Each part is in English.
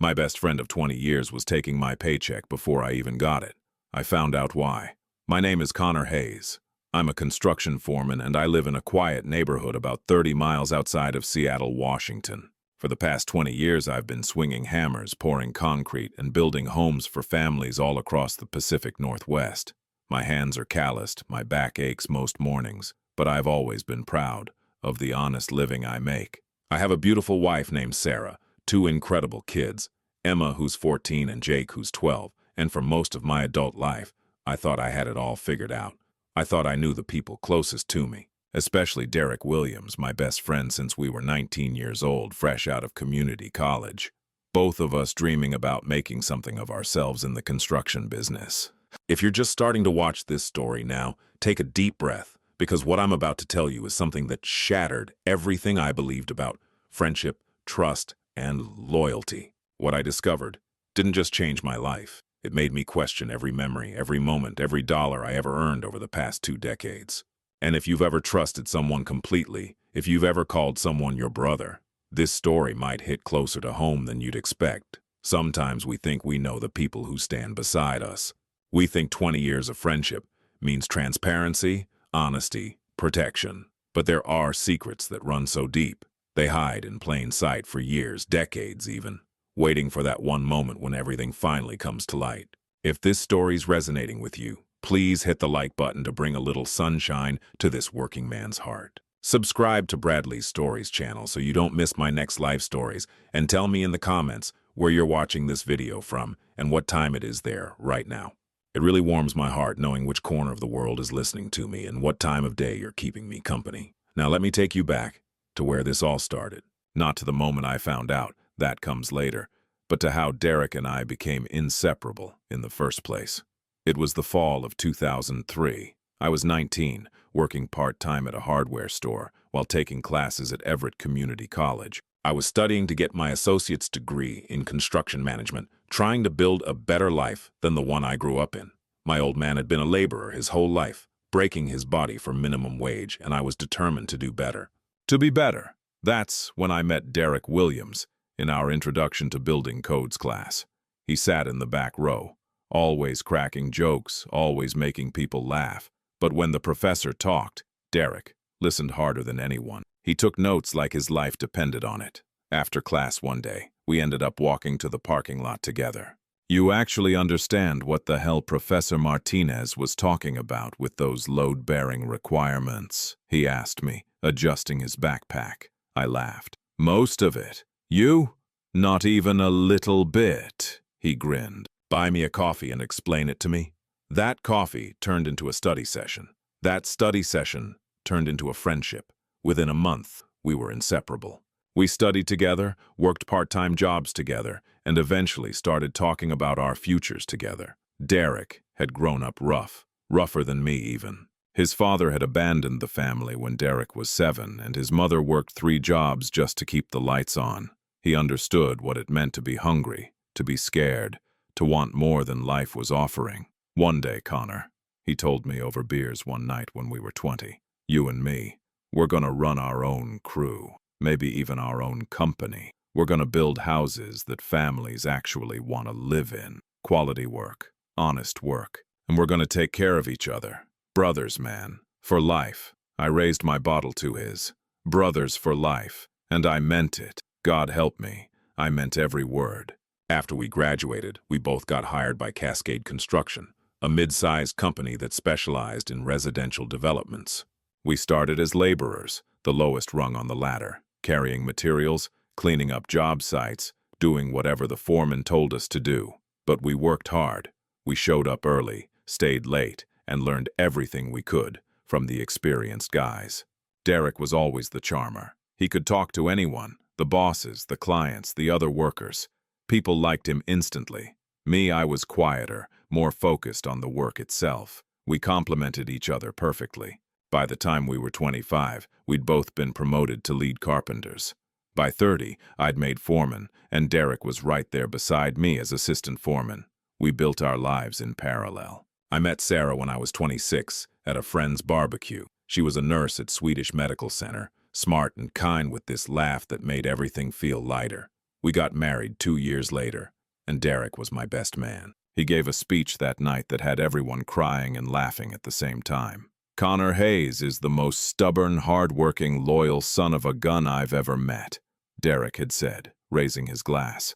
My best friend of 20 years was taking my paycheck before I even got it. I found out why. My name is Connor Hayes. I'm a construction foreman and I live in a quiet neighborhood about 30 miles outside of Seattle, Washington. For the past 20 years, I've been swinging hammers, pouring concrete, and building homes for families all across the Pacific Northwest. My hands are calloused, my back aches most mornings, but I've always been proud of the honest living I make. I have a beautiful wife named Sarah, two incredible kids, Emma, who's 14, and Jake, who's 12, and for most of my adult life, I thought I had it all figured out. I thought I knew the people closest to me, especially Derek Williams, my best friend since we were 19 years old, fresh out of community college. Both of us dreaming about making something of ourselves in the construction business. If you're just starting to watch this story now, take a deep breath, because what I'm about to tell you is something that shattered everything I believed about friendship, trust, and loyalty. What I discovered didn't just change my life. It made me question every memory, every moment, every dollar I ever earned over the past 2 decades. And if you've ever trusted someone completely, if you've ever called someone your brother, this story might hit closer to home than you'd expect. Sometimes we think we know the people who stand beside us. We think 20 years of friendship means transparency, honesty, protection. But there are secrets that run so deep. They hide in plain sight for years, decades even, waiting for that one moment when everything finally comes to light. If this story's resonating with you, please hit the like button to bring a little sunshine to this working man's heart. Subscribe to Bradley's Stories channel so you don't miss my next life stories, and tell me in the comments where you're watching this video from and what time it is there right now. It really warms my heart knowing which corner of the world is listening to me and what time of day you're keeping me company. Now let me take you back to where this all started. Not to the moment I found out, that comes later, but to how Derek and I became inseparable in the first place. It was the fall of 2003. I was 19, working part-time at a hardware store while taking classes at Everett Community College. I was studying to get my associate's degree in construction management, trying to build a better life than the one I grew up in. My old man had been a laborer his whole life, breaking his body for minimum wage, and I was determined to do better. To be better. That's when I met Derek Williams in our Introduction to Building Codes class. He sat in the back row, always cracking jokes, always making people laugh. But when the professor talked, Derek listened harder than anyone. He took notes like his life depended on it. After class one day, we ended up walking to the parking lot together. "You actually understand what the hell Professor Martinez was talking about with those load-bearing requirements?" he asked me, adjusting his backpack. I laughed. "Most of it. You? Not even a little bit," he grinned. "Buy me a coffee and explain it to me." That coffee turned into a study session. That study session turned into a friendship. Within a month, we were inseparable. We studied together, worked part-time jobs together, and eventually started talking about our futures together. Derek had grown up rough, rougher than me even. His father had abandoned the family when Derek was 7, and his mother worked 3 jobs just to keep the lights on. He understood what it meant to be hungry, to be scared, to want more than life was offering. "One day, Connor," he told me over beers one night when we were 20, "you and me, we're gonna run our own crew, maybe even our own company. We're gonna build houses that families actually want to live in. Quality work, honest work, and we're gonna take care of each other. Brothers, man, for life." I raised my bottle to his. Brothers for life. And I meant it. God help me, I meant every word. After we graduated, we both got hired by Cascade Construction, a mid-sized company that specialized in residential developments. We started as laborers, the lowest rung on the ladder, carrying materials, cleaning up job sites, doing whatever the foreman told us to do. But we worked hard. We showed up early, stayed late, and learned everything we could from the experienced guys. Derek was always the charmer. He could talk to anyone, the bosses, the clients, the other workers. People liked him instantly. Me, I was quieter, more focused on the work itself. We complemented each other perfectly. By the time we were 25, we'd both been promoted to lead carpenters. By 30, I'd made foreman, and Derek was right there beside me as assistant foreman. We built our lives in parallel. I met Sarah when I was 26 at a friend's barbecue. She was a nurse at Swedish Medical Center, smart and kind with this laugh that made everything feel lighter. We got married 2 years later, and Derek was my best man. He gave a speech that night that had everyone crying and laughing at the same time. Connor Hayes is the most stubborn, hard-working, loyal son of a gun I've ever met, Derek had said, raising his glass.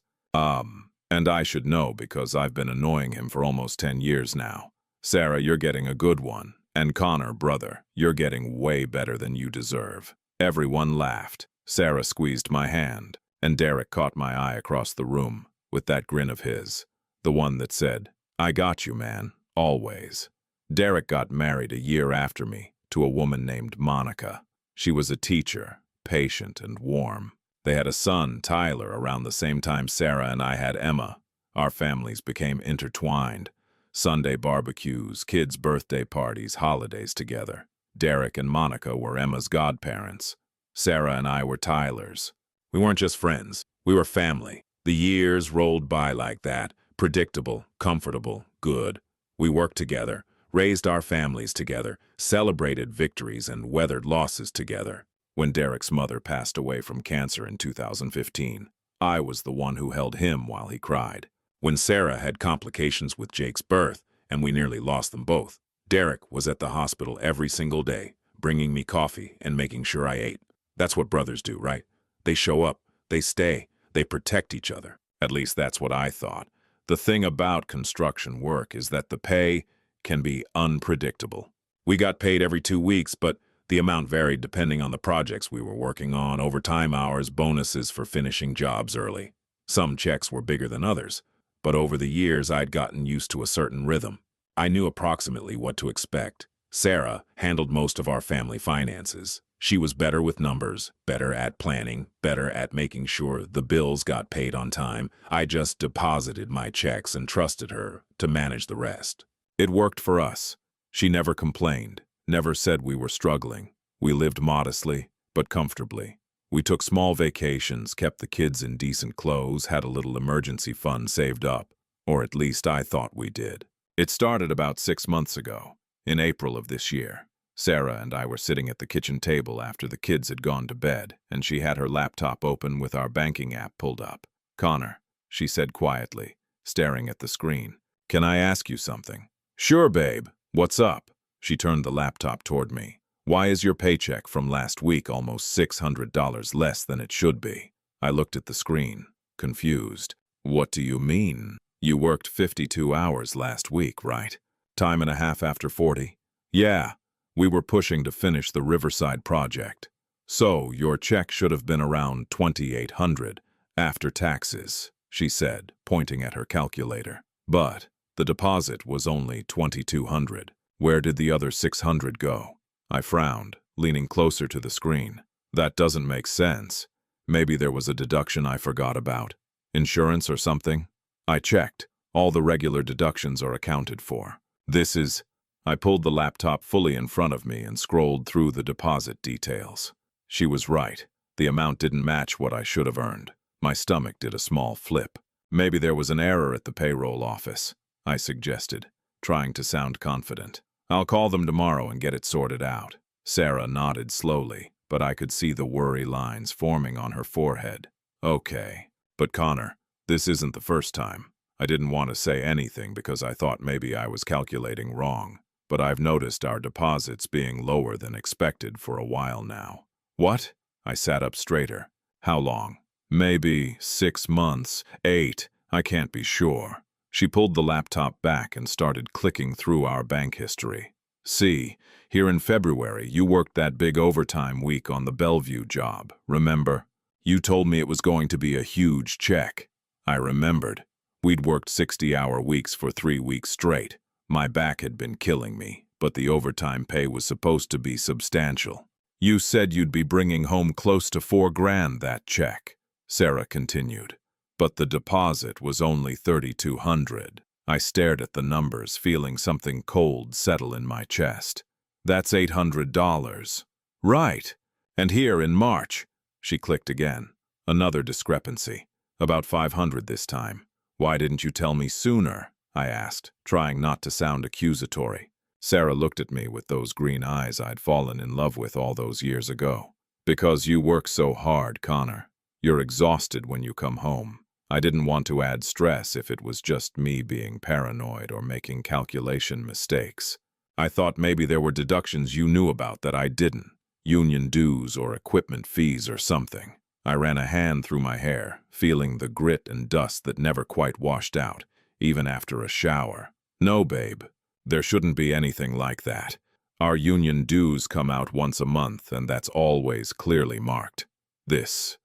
And I should know because I've been annoying him for almost 10 years now. Sarah, you're getting a good one. And Connor, brother, you're getting way better than you deserve. Everyone laughed. Sarah squeezed my hand, and Derek caught my eye across the room with that grin of his, the one that said, "I got you, man, always." Derek got married a year after me to a woman named Monica. She was a teacher, patient and warm. They had a son, Tyler, around the same time Sarah and I had Emma. Our families became intertwined. Sunday barbecues, kids' birthday parties, holidays together. Derek and Monica were Emma's godparents. Sarah and I were Tyler's. We weren't just friends, we were family. The years rolled by like that, predictable, comfortable, good. We worked together, raised our families together, celebrated victories and weathered losses together. When Derek's mother passed away from cancer in 2015, I was the one who held him while he cried. When Sarah had complications with Jake's birth, and we nearly lost them both, Derek was at the hospital every single day, bringing me coffee and making sure I ate. That's what brothers do, right? They show up, they stay, they protect each other. At least that's what I thought. The thing about construction work is that the pay can be unpredictable. We got paid every 2 weeks, but the amount varied depending on the projects we were working on, overtime hours, bonuses for finishing jobs early. Some checks were bigger than others, but over the years I'd gotten used to a certain rhythm. I knew approximately what to expect. Sarah handled most of our family finances. She was better with numbers, better at planning, better at making sure the bills got paid on time. I just deposited my checks and trusted her to manage the rest. It worked for us. She never complained, never said we were struggling. We lived modestly, but comfortably. We took small vacations, kept the kids in decent clothes, had a little emergency fund saved up. Or at least I thought we did. It started about 6 months ago, in April of this year. Sarah and I were sitting at the kitchen table after the kids had gone to bed, and she had her laptop open with our banking app pulled up. "Connor," she said quietly, staring at the screen, "can I ask you something?" "Sure, babe. What's up?" She turned the laptop toward me. "Why is your paycheck from last week almost $600 less than it should be?" I looked at the screen, confused. "What do you mean? You worked 52 hours last week, right? Time and a half after 40? Yeah. We were pushing to finish the Riverside project. So, your check should have been around $2,800 after taxes," she said, pointing at her calculator. "But the deposit was only $2,200. Where did the other $600 go?" I frowned, leaning closer to the screen. "That doesn't make sense. Maybe there was a deduction I forgot about. Insurance or something?" I checked. All the regular deductions are accounted for. This is... I pulled the laptop fully in front of me and scrolled through the deposit details. She was right. The amount didn't match what I should have earned. My stomach did a small flip. "Maybe there was an error at the payroll office," I suggested, trying to sound confident. "I'll call them tomorrow and get it sorted out." Sarah nodded slowly, but I could see the worry lines forming on her forehead. "Okay. But Connor, this isn't the first time." I didn't want to say anything because I thought maybe I was calculating wrong. But I've noticed our deposits being lower than expected for a while now. "What?" I sat up straighter. "How long?" "Maybe 6 months, 8, I can't be sure." She pulled the laptop back and started clicking through our bank history. "See, here in February you worked that big overtime week on the Bellevue job, remember? You told me it was going to be a huge check." I remembered. We'd worked 60-hour weeks for 3 weeks straight. My back had been killing me, but the overtime pay was supposed to be substantial. "You said you'd be bringing home close to $4,000 that check," Sarah continued. "But the deposit was only $3,200. I stared at the numbers, feeling something cold settle in my chest. "That's $800. "Right. And here in March," she clicked again. Another discrepancy. About $500 this time. "Why didn't you tell me sooner?" I asked, trying not to sound accusatory. Sarah looked at me with those green eyes I'd fallen in love with all those years ago. "Because you work so hard, Connor. You're exhausted when you come home. I didn't want to add stress if it was just me being paranoid or making calculation mistakes. I thought maybe there were deductions you knew about that I didn't. Union dues or equipment fees or something. I ran a hand through my hair, feeling the grit and dust that never quite washed out, even after a shower. No, babe. There shouldn't be anything like that. Our union dues come out once a month, and that's always clearly marked. This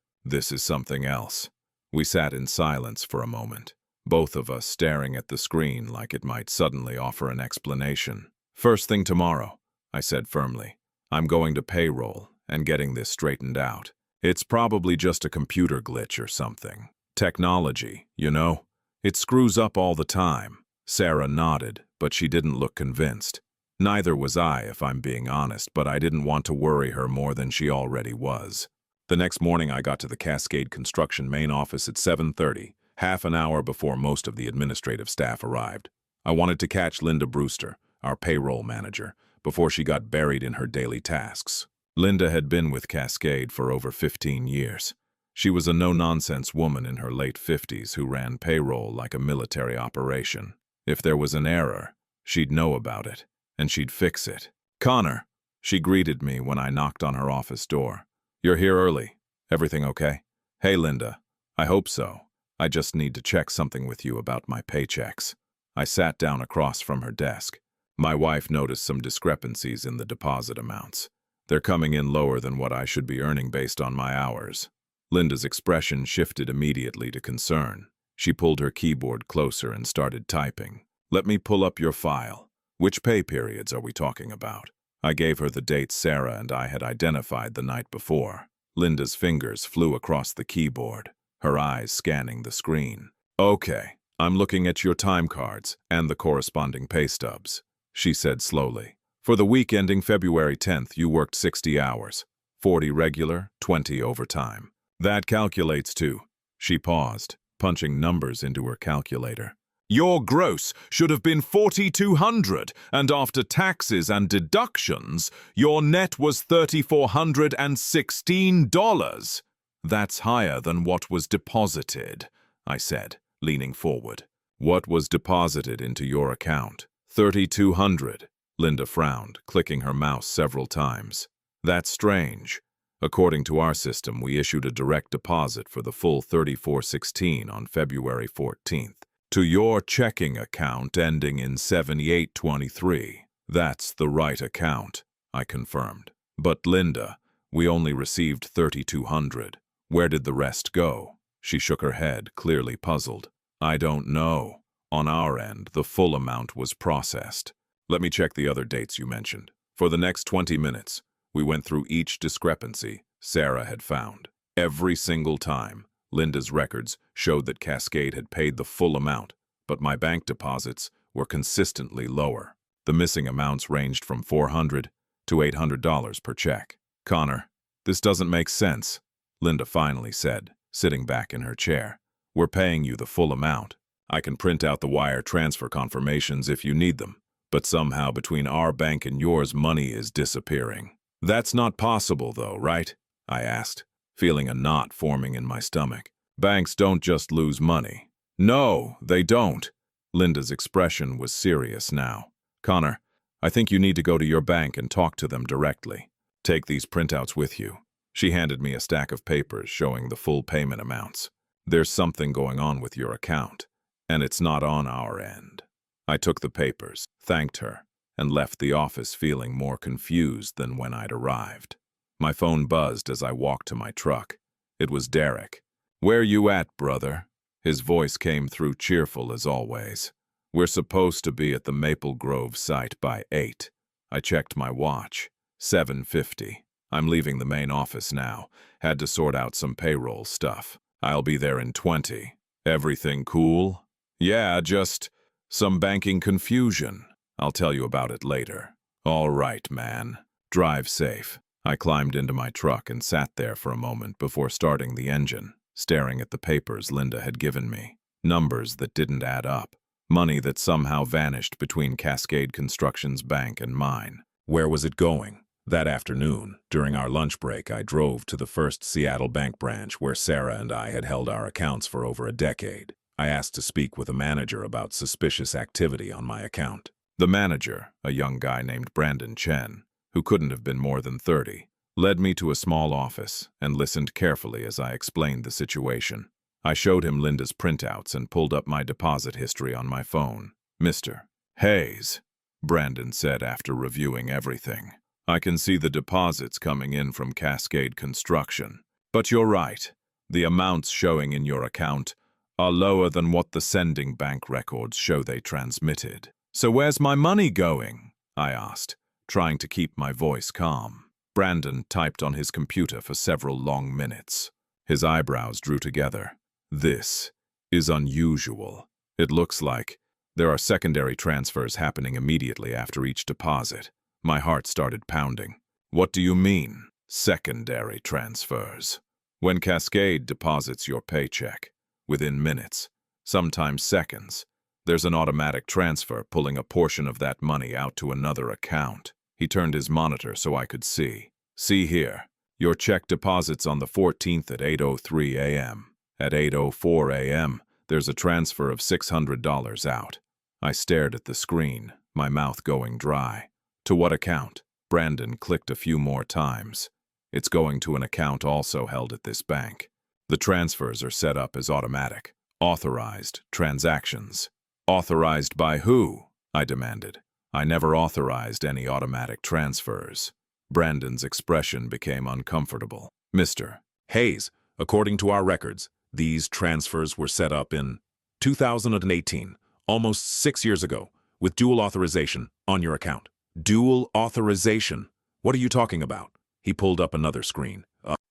is something else. We sat in silence for a moment, both of us staring at the screen like it might suddenly offer an explanation. First thing tomorrow, I said firmly. I'm going to payroll and getting this straightened out. It's probably just a computer glitch or something. Technology, you know? It screws up all the time. Sarah nodded, but she didn't look convinced. Neither was I, if I'm being honest, but I didn't want to worry her more than she already was. The next morning I got to the Cascade Construction main office at 7:30, half an hour before most of the administrative staff arrived. I wanted to catch Linda Brewster, our payroll manager, before she got buried in her daily tasks. Linda had been with Cascade for over 15 years. She was a no-nonsense woman in her late 50s who ran payroll like a military operation. If there was an error, she'd know about it, and she'd fix it. "Connor," she greeted me when I knocked on her office door. "You're here early. Everything okay?" "Hey, Linda. I hope so. I just need to check something with you about my paychecks." I sat down across from her desk. My wife noticed some discrepancies in the deposit amounts. They're coming in lower than what I should be earning based on my hours. Linda's expression shifted immediately to concern. She pulled her keyboard closer and started typing. "Let me pull up your file. Which pay periods are we talking about?" I gave her the dates Sarah and I had identified the night before. Linda's fingers flew across the keyboard, her eyes scanning the screen. "Okay, I'm looking at your time cards and the corresponding pay stubs," she said slowly. "For the week ending February 10th, you worked 60 hours, 40 regular, 20 overtime. That calculates to..." She paused, punching numbers into her calculator. "Your gross should have been $4,200, and after taxes and deductions, your net was $3,416. "That's higher than what was deposited," I said, leaning forward. "What was deposited into your account?" $3,200. Linda frowned, clicking her mouse several times. "That's strange. According to our system, we issued a direct deposit for the full $3,416 on February 14th. To your checking account ending in 7823. That's the right account," I confirmed. "But Linda, we only received $3,200. Where did the rest go?" She shook her head, clearly puzzled. "I don't know. On our end, the full amount was processed. Let me check the other dates you mentioned." For the next 20 minutes, we went through each discrepancy Sarah had found. Every single time, Linda's records showed that Cascade had paid the full amount, but my bank deposits were consistently lower. The missing amounts ranged from $400 to $800 per check. "Connor, this doesn't make sense," Linda finally said, sitting back in her chair. "We're paying you the full amount. I can print out the wire transfer confirmations if you need them, but somehow between our bank and yours, money is disappearing." "That's not possible, though, right?" I asked, feeling a knot forming in my stomach. "Banks don't just lose money." "No, they don't." Linda's expression was serious now. "Connor, I think you need to go to your bank and talk to them directly. Take these printouts with you." She handed me a stack of papers showing the full payment amounts. "There's something going on with your account, and it's not on our end." I took the papers, thanked her, and left the office feeling more confused than when I'd arrived. My phone buzzed as I walked to my truck. It was Derek. "Where you at, brother?" His voice came through cheerful as always. "We're supposed to be at the Maple Grove site by 8. I checked my watch. 7:50. I'm leaving the main office now. Had to sort out some payroll stuff. I'll be there in 20. Everything cool?" "Yeah, just some banking confusion. I'll tell you about it later." "All right, man. Drive safe." I climbed into my truck and sat there for a moment before starting the engine, staring at the papers Linda had given me. Numbers that didn't add up. Money that somehow vanished between Cascade Construction's bank and mine. Where was it going? That afternoon, during our lunch break, I drove to the First Seattle Bank branch where Sarah and I had held our accounts for over a decade. I asked to speak with a manager about suspicious activity on my account. The manager, a young guy named Brandon Chen, who couldn't have been more than 30, led me to a small office and listened carefully as I explained the situation. I showed him Linda's printouts and pulled up my deposit history on my phone. "Mr. Hayes," Brandon said after reviewing everything, "I can see the deposits coming in from Cascade Construction. But you're right, the amounts showing in your account are lower than what the sending bank records show they transmitted. So where's my money going?" I asked, trying to keep my voice calm. Brandon typed on his computer for several long minutes. His eyebrows drew together. "This is unusual. It looks like there are secondary transfers happening immediately after each deposit." My heart started pounding. "What do you mean, secondary transfers?" "When Cascade deposits your paycheck, within minutes, sometimes seconds, there's an automatic transfer pulling a portion of that money out to another account." He turned his monitor so I could see. "See here, your check deposits on the 14th at 8:03 a.m. At 8:04 a.m., there's a transfer of $600 out." I stared at the screen, my mouth going dry. "To what account?" Brandon clicked a few more times. "It's going to an account also held at this bank. The transfers are set up as automatic, authorized transactions." "Authorized by who?" I demanded. "I never authorized any automatic transfers." Brandon's expression became uncomfortable. "Mr. Hayes, according to our records, these transfers were set up in 2018, almost 6 years ago, with dual authorization on your account." "Dual authorization? What are you talking about?" He pulled up another screen.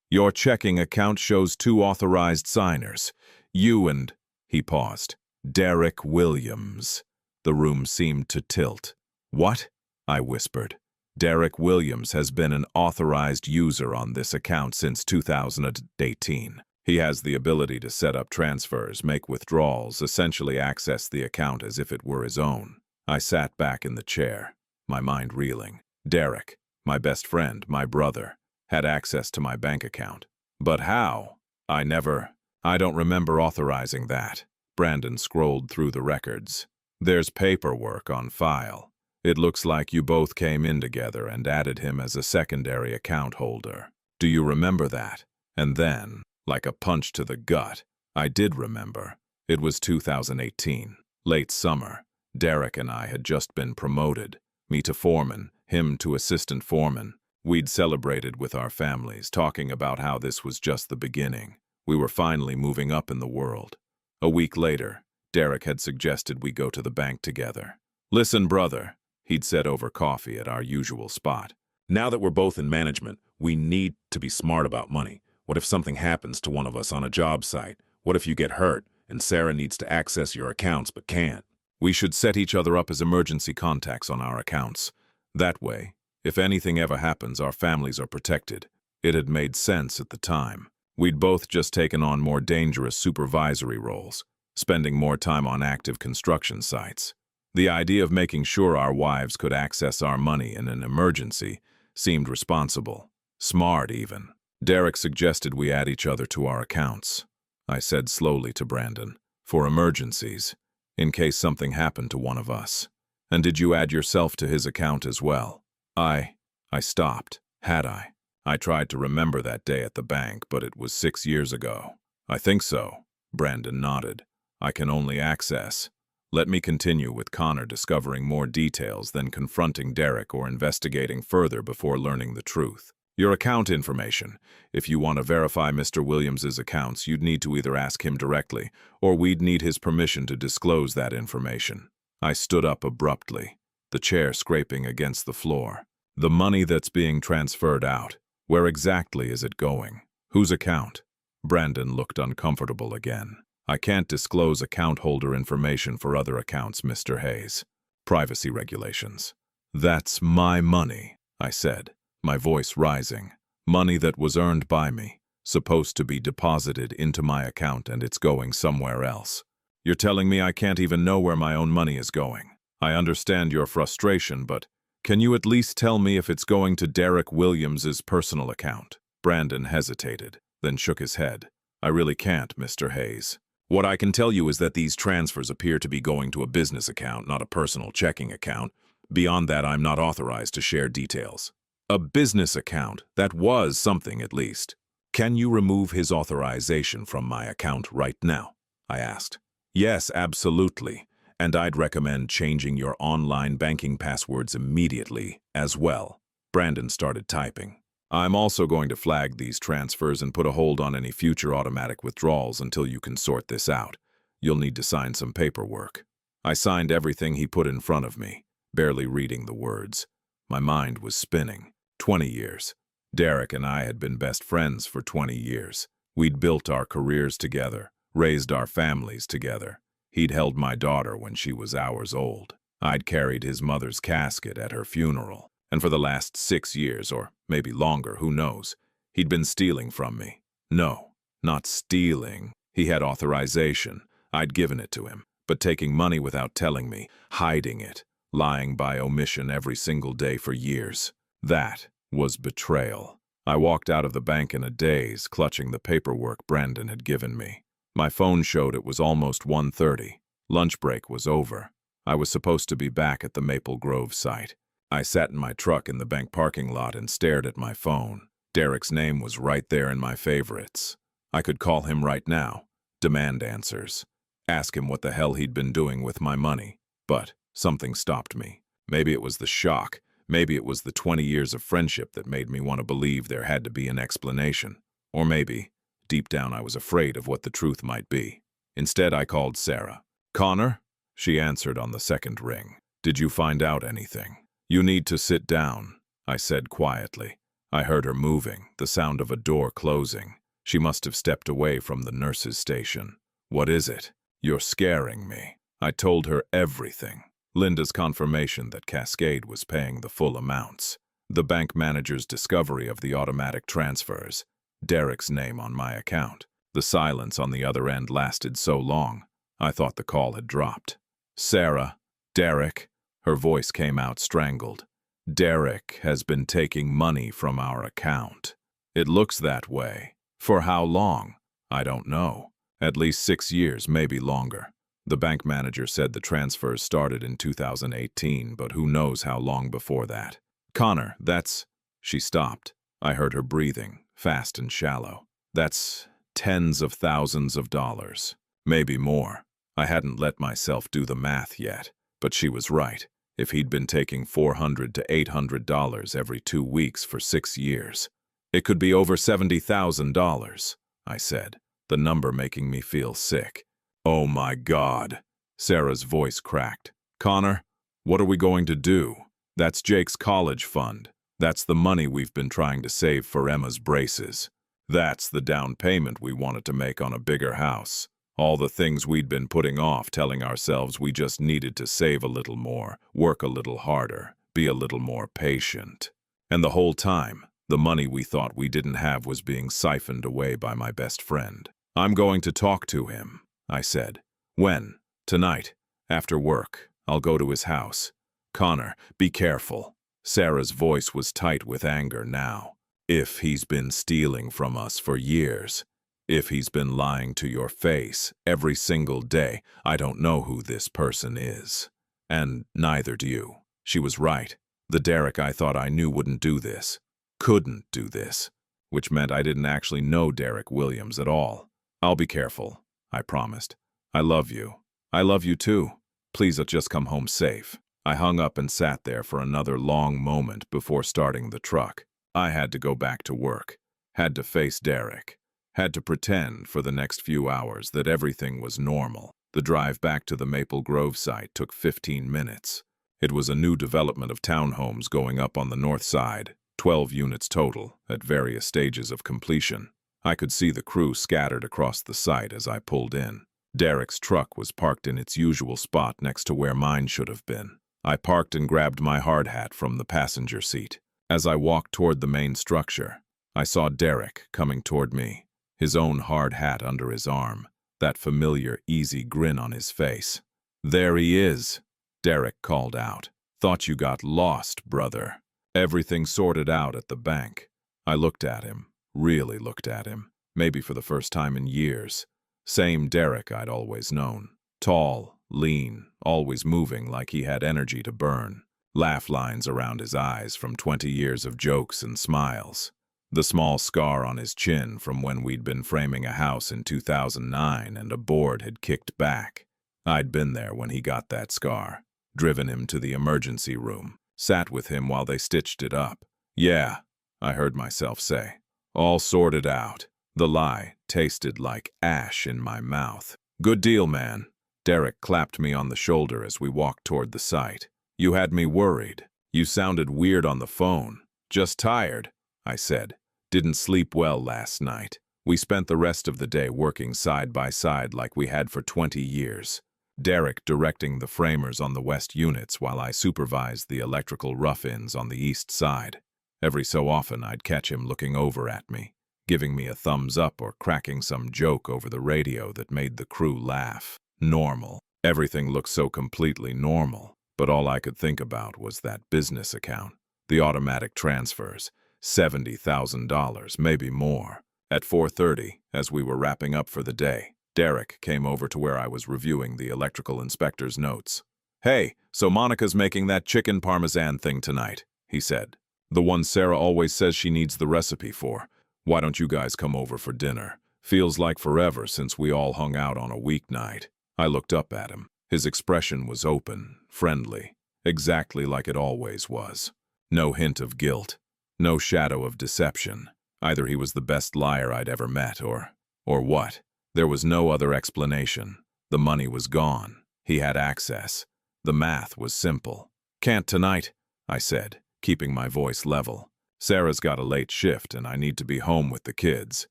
Your checking account shows 2 authorized signers. You and..." He paused. "Derek Williams." The room seemed to tilt. "What?" I whispered. "Derek Williams has been an authorized user on this account since 2018. He has the ability to set up transfers, make withdrawals, essentially access the account as if it were his own." I sat back in the chair, my mind reeling. Derek, my best friend, my brother, had access to my bank account. But how? I don't remember authorizing that." Brandon scrolled through the records. "There's paperwork on file. It looks like you both came in together and added him as a secondary account holder. Do you remember that?" And then, like a punch to the gut, I did remember. It was 2018, late summer. Derek and I had just been promoted, me to foreman, him to assistant foreman. We'd celebrated with our families, talking about how this was just the beginning. We were finally moving up in the world. A week later, Derek had suggested we go to the bank together. "Listen, brother," he'd said over coffee at our usual spot. "Now that we're both in management, we need to be smart about money. What if something happens to one of us on a job site? What if you get hurt and Sarah needs to access your accounts but can't? We should set each other up as emergency contacts on our accounts. That way, if anything ever happens, our families are protected." It had made sense at the time. We'd both just taken on more dangerous supervisory roles, spending more time on active construction sites. The idea of making sure our wives could access our money in an emergency seemed responsible, smart even. Derek suggested we add each other to our accounts. I said slowly to Brandon, "For emergencies, in case something happened to one of us." "And did you add yourself to his account as well?" I stopped. Had I? I tried to remember that day at the bank, but it was 6 years ago. "I think so." Brandon nodded. "I can only access." Let me continue with Connor discovering more details than confronting Derek or investigating further before learning the truth. "Your account information. If you want to verify Mr. Williams's accounts, you'd need to either ask him directly, or we'd need his permission to disclose that information." I stood up abruptly, the chair scraping against the floor. "The money that's being transferred out, where exactly is it going? Whose account?" Brandon looked uncomfortable again. "I can't disclose account holder information for other accounts, Mr. Hayes. Privacy regulations." "That's my money," I said, my voice rising. "Money that was earned by me, supposed to be deposited into my account, and it's going somewhere else. You're telling me I can't even know where my own money is going? I understand your frustration, but Can you at least tell me if it's going to Derek Williams's personal account? Brandon hesitated, then shook his head. I really can't, Mr. Hayes. What I can tell you is that these transfers appear to be going to a business account, not a personal checking account. Beyond that, I'm not authorized to share details. A business account, that was something at least. Can you remove his authorization from my account right now? I asked. Yes, absolutely. And I'd recommend changing your online banking passwords immediately as well. Brandon started typing. I'm also going to flag these transfers and put a hold on any future automatic withdrawals until you can sort this out. You'll need to sign some paperwork. I signed everything he put in front of me, barely reading the words. My mind was spinning. 20 years. Derek and I had been best friends for 20 years. We'd built our careers together, raised our families together. He'd held my daughter when she was hours old. I'd carried his mother's casket at her funeral. And for the last 6 years, or maybe longer, who knows, he'd been stealing from me. No, not stealing. He had authorization. I'd given it to him. But taking money without telling me, hiding it, lying by omission every single day for years. That was betrayal. I walked out of the bank in a daze, clutching the paperwork Brandon had given me. My phone showed it was almost 1:30. Lunch break was over. I was supposed to be back at the Maple Grove site. I sat in my truck in the bank parking lot and stared at my phone. Derek's name was right there in my favorites. I could call him right now, demand answers, ask him what the hell he'd been doing with my money. But something stopped me. Maybe it was the shock. Maybe it was the 20 years of friendship that made me want to believe there had to be an explanation. Or maybe, deep down, I was afraid of what the truth might be. Instead, I called Sarah. Connor? She answered on the second ring. Did you find out anything? You need to sit down, I said quietly. I heard her moving, the sound of a door closing. She must have stepped away from the nurse's station. What is it? You're scaring me. I told her everything. Linda's confirmation that Cascade was paying the full amounts. The bank manager's discovery of the automatic transfers. Derek's name on my account. The silence on the other end lasted so long, I thought the call had dropped. Sarah, Derek. Her voice came out strangled. Derek has been taking money from our account. It looks that way. For how long? I don't know. At least 6 years, maybe longer. The bank manager said the transfers started in 2018, but who knows how long before that. Connor, that's... She stopped. I heard her breathing, fast and shallow. That's tens of thousands of dollars. Maybe more. I hadn't let myself do the math yet. But she was right. If he'd been taking $400 to $800 every 2 weeks for 6 years, it could be over $70,000, I said, the number making me feel sick. Oh my God, Sarah's voice cracked. Connor, what are we going to do? That's Jake's college fund. That's the money we've been trying to save for Emma's braces. That's the down payment we wanted to make on a bigger house. All the things we'd been putting off, telling ourselves we just needed to save a little more, work a little harder, be a little more patient. And the whole time, the money we thought we didn't have was being siphoned away by my best friend. I'm going to talk to him, I said. When? Tonight. After work. I'll go to his house. Connor, be careful. Sarah's voice was tight with anger now. If he's been stealing from us for years, if he's been lying to your face every single day, I don't know who this person is. And neither do you. She was right. The Derek I thought I knew wouldn't do this. Couldn't do this. Which meant I didn't actually know Derek Williams at all. I'll be careful, I promised. I love you. I love you too. Please just come home safe. I hung up and sat there for another long moment before starting the truck. I had to go back to work. Had to face Derek. Had to pretend for the next few hours that everything was normal. The drive back to the Maple Grove site took 15 minutes. It was a new development of townhomes going up on the north side, 12 units total, at various stages of completion. I could see the crew scattered across the site as I pulled in. Derek's truck was parked in its usual spot next to where mine should have been. I parked and grabbed my hard hat from the passenger seat. As I walked toward the main structure, I saw Derek coming toward me. His own hard hat under his arm, that familiar, easy grin on his face. There he is, Derek called out. Thought you got lost, brother. Everything sorted out at the bank. I looked at him, really looked at him, maybe for the first time in years. Same Derek I'd always known. Tall, lean, always moving like he had energy to burn. Laugh lines around his eyes from 20 years of jokes and smiles. The small scar on his chin from when we'd been framing a house in 2009 and a board had kicked back. I'd been there when he got that scar, driven him to the emergency room, sat with him while they stitched it up. Yeah, I heard myself say. All sorted out. The lie tasted like ash in my mouth. Good deal, man. Derek clapped me on the shoulder as we walked toward the site. You had me worried. You sounded weird on the phone. Just tired, I said. Didn't sleep well last night. We spent the rest of the day working side by side like we had for 20 years. Derek directing the framers on the west units while I supervised the electrical rough-ins on the east side. Every so often I'd catch him looking over at me, giving me a thumbs up or cracking some joke over the radio that made the crew laugh. Normal. Everything looked so completely normal, but all I could think about was that business account, the automatic transfers, $70,000, maybe more. At 4:30, as we were wrapping up for the day, Derek came over to where I was reviewing the electrical inspector's notes. Hey, so Monica's making that chicken parmesan thing tonight, he said. The one Sarah always says she needs the recipe for. Why don't you guys come over for dinner? Feels like forever since we all hung out on a weeknight. I looked up at him. His expression was open, friendly, exactly like it always was. No hint of guilt, no shadow of deception. Either he was the best liar I'd ever met, or what? There was no other explanation. The money was gone. He had access. The math was simple. Can't tonight, I said, keeping my voice level. Sarah's got a late shift and I need to be home with the kids.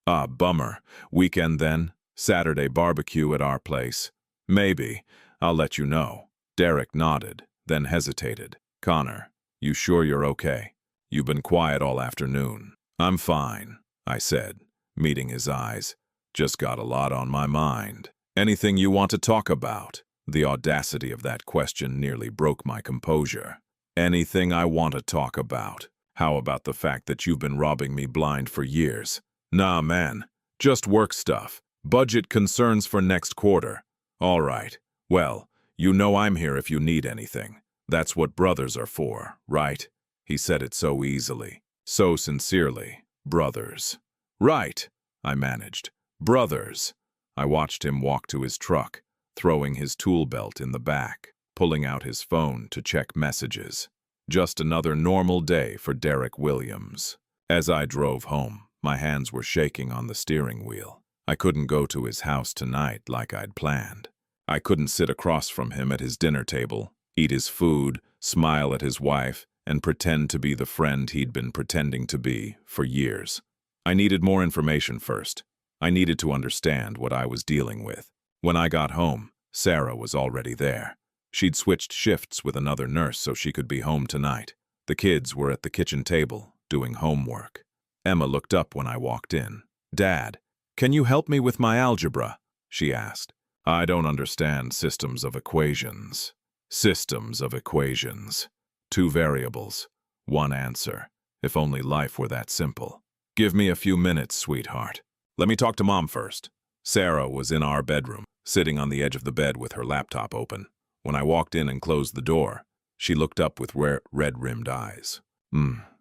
Ah, bummer. Weekend then? Saturday barbecue at our place? Maybe. I'll let you know. Derek nodded, then hesitated. Connor, you sure you're okay? You've been quiet all afternoon. I'm fine, I said, meeting his eyes. Just got a lot on my mind. Anything you want to talk about? The audacity of that question nearly broke my composure. Anything I want to talk about. How about the fact that you've been robbing me blind for years? Nah, man. Just work stuff. Budget concerns for next quarter. All right. Well, you know I'm here if you need anything. That's what brothers are for, right? He said it so easily, so sincerely. Brothers. Right, I managed. Brothers. I watched him walk to his truck, throwing his tool belt in the back, pulling out his phone to check messages. Just another normal day for Derek Williams. As I drove home, my hands were shaking on the steering wheel. I couldn't go to his house tonight like I'd planned. I couldn't sit across from him at his dinner table, eat his food, smile at his wife, and pretend to be the friend he'd been pretending to be for years. I needed more information first. I needed to understand what I was dealing with. When I got home, Sarah was already there. She'd switched shifts with another nurse so she could be home tonight. The kids were at the kitchen table, doing homework. Emma looked up when I walked in. Dad, can you help me with my algebra? She asked. I don't understand systems of equations. Systems of equations. 2 variables, 1 answer. If only life were that simple. Give me a few minutes, sweetheart. Let me talk to Mom first. Sarah was in our bedroom, sitting on the edge of the bed with her laptop open. When I walked in and closed the door, she looked up with red-rimmed eyes.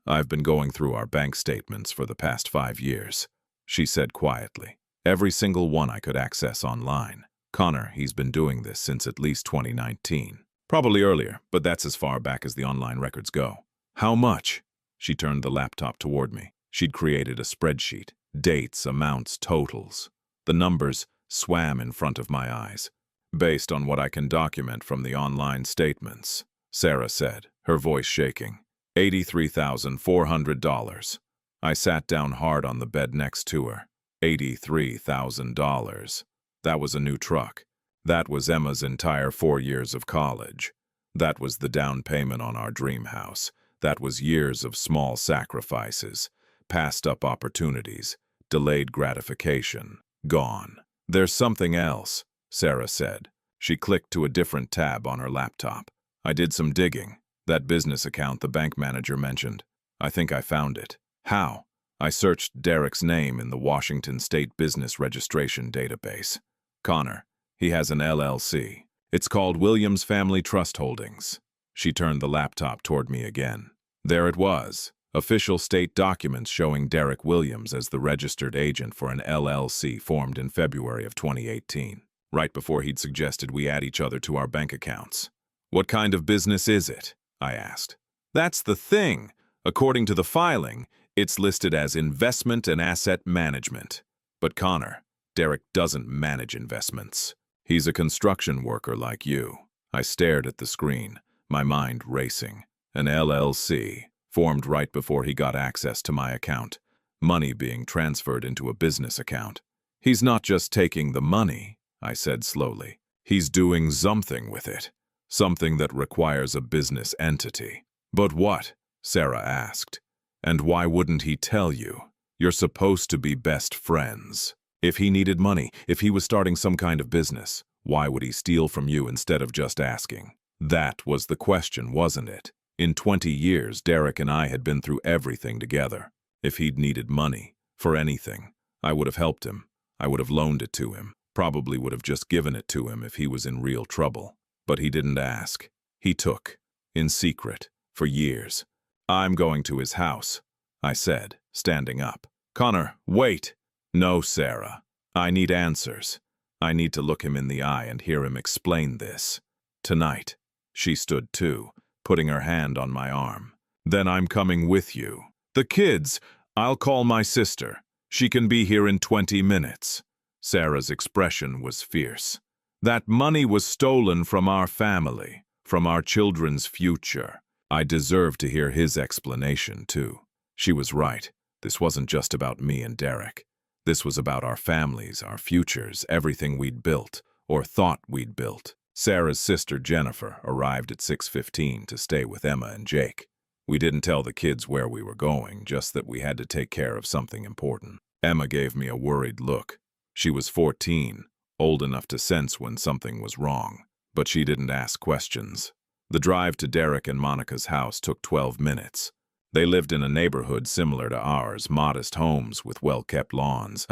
I've been going through our bank statements for the past 5 years, she said quietly. Every single one I could access online. Connor, he's been doing this since at least 2019. Probably earlier, but that's as far back as the online records go. How much? She turned the laptop toward me. She'd created a spreadsheet. Dates, amounts, totals. The numbers swam in front of my eyes. Based on what I can document from the online statements, Sarah said, her voice shaking. $83,400. I sat down hard on the bed next to her. $83,000. That was a new truck. That was Emma's entire 4 years of college. That was the down payment on our dream house. That was years of small sacrifices, passed up opportunities, delayed gratification, gone. There's something else, Sarah said. She clicked to a different tab on her laptop. I did some digging. That business account the bank manager mentioned. I think I found it. How? I searched Derek's name in the Washington State Business Registration Database. Connor. He has an LLC. It's called Williams Family Trust Holdings. She turned the laptop toward me again. There it was. Official state documents showing Derek Williams as the registered agent for an LLC formed in February of 2018, right before he'd suggested we add each other to our bank accounts. What kind of business is it? I asked. That's the thing. According to the filing, it's listed as investment and asset management. But Connor, Derek doesn't manage investments. He's a construction worker like you. I stared at the screen, my mind racing. An LLC, formed right before he got access to my account. Money being transferred into a business account. He's not just taking the money, I said slowly. He's doing something with it. Something that requires a business entity. But what? Sarah asked. And why wouldn't he tell you? You're supposed to be best friends. If he needed money, if he was starting some kind of business, why would he steal from you instead of just asking? That was the question, wasn't it? In 20 years, Derek and I had been through everything together. If he'd needed money, for anything, I would have helped him. I would have loaned it to him. Probably would have just given it to him if he was in real trouble. But he didn't ask. He took. In secret. For years. I'm going to his house, I said, standing up. Connor, wait! No, Sarah. I need answers. I need to look him in the eye and hear him explain this. Tonight. She stood too, putting her hand on my arm. Then I'm coming with you. The kids, I'll call my sister. She can be here in 20 minutes. Sarah's expression was fierce. That money was stolen from our family, from our children's future. I deserved to hear his explanation, too. She was right. This wasn't just about me and Derek. This was about our families, our futures, everything we'd built, or thought we'd built. Sarah's sister, Jennifer, arrived at 6:15 to stay with Emma and Jake. We didn't tell the kids where we were going, just that we had to take care of something important. Emma gave me a worried look. She was 14, old enough to sense when something was wrong, but she didn't ask questions. The drive to Derek and Monica's house took 12 minutes. They lived in a neighborhood similar to ours, modest homes with well-kept lawns.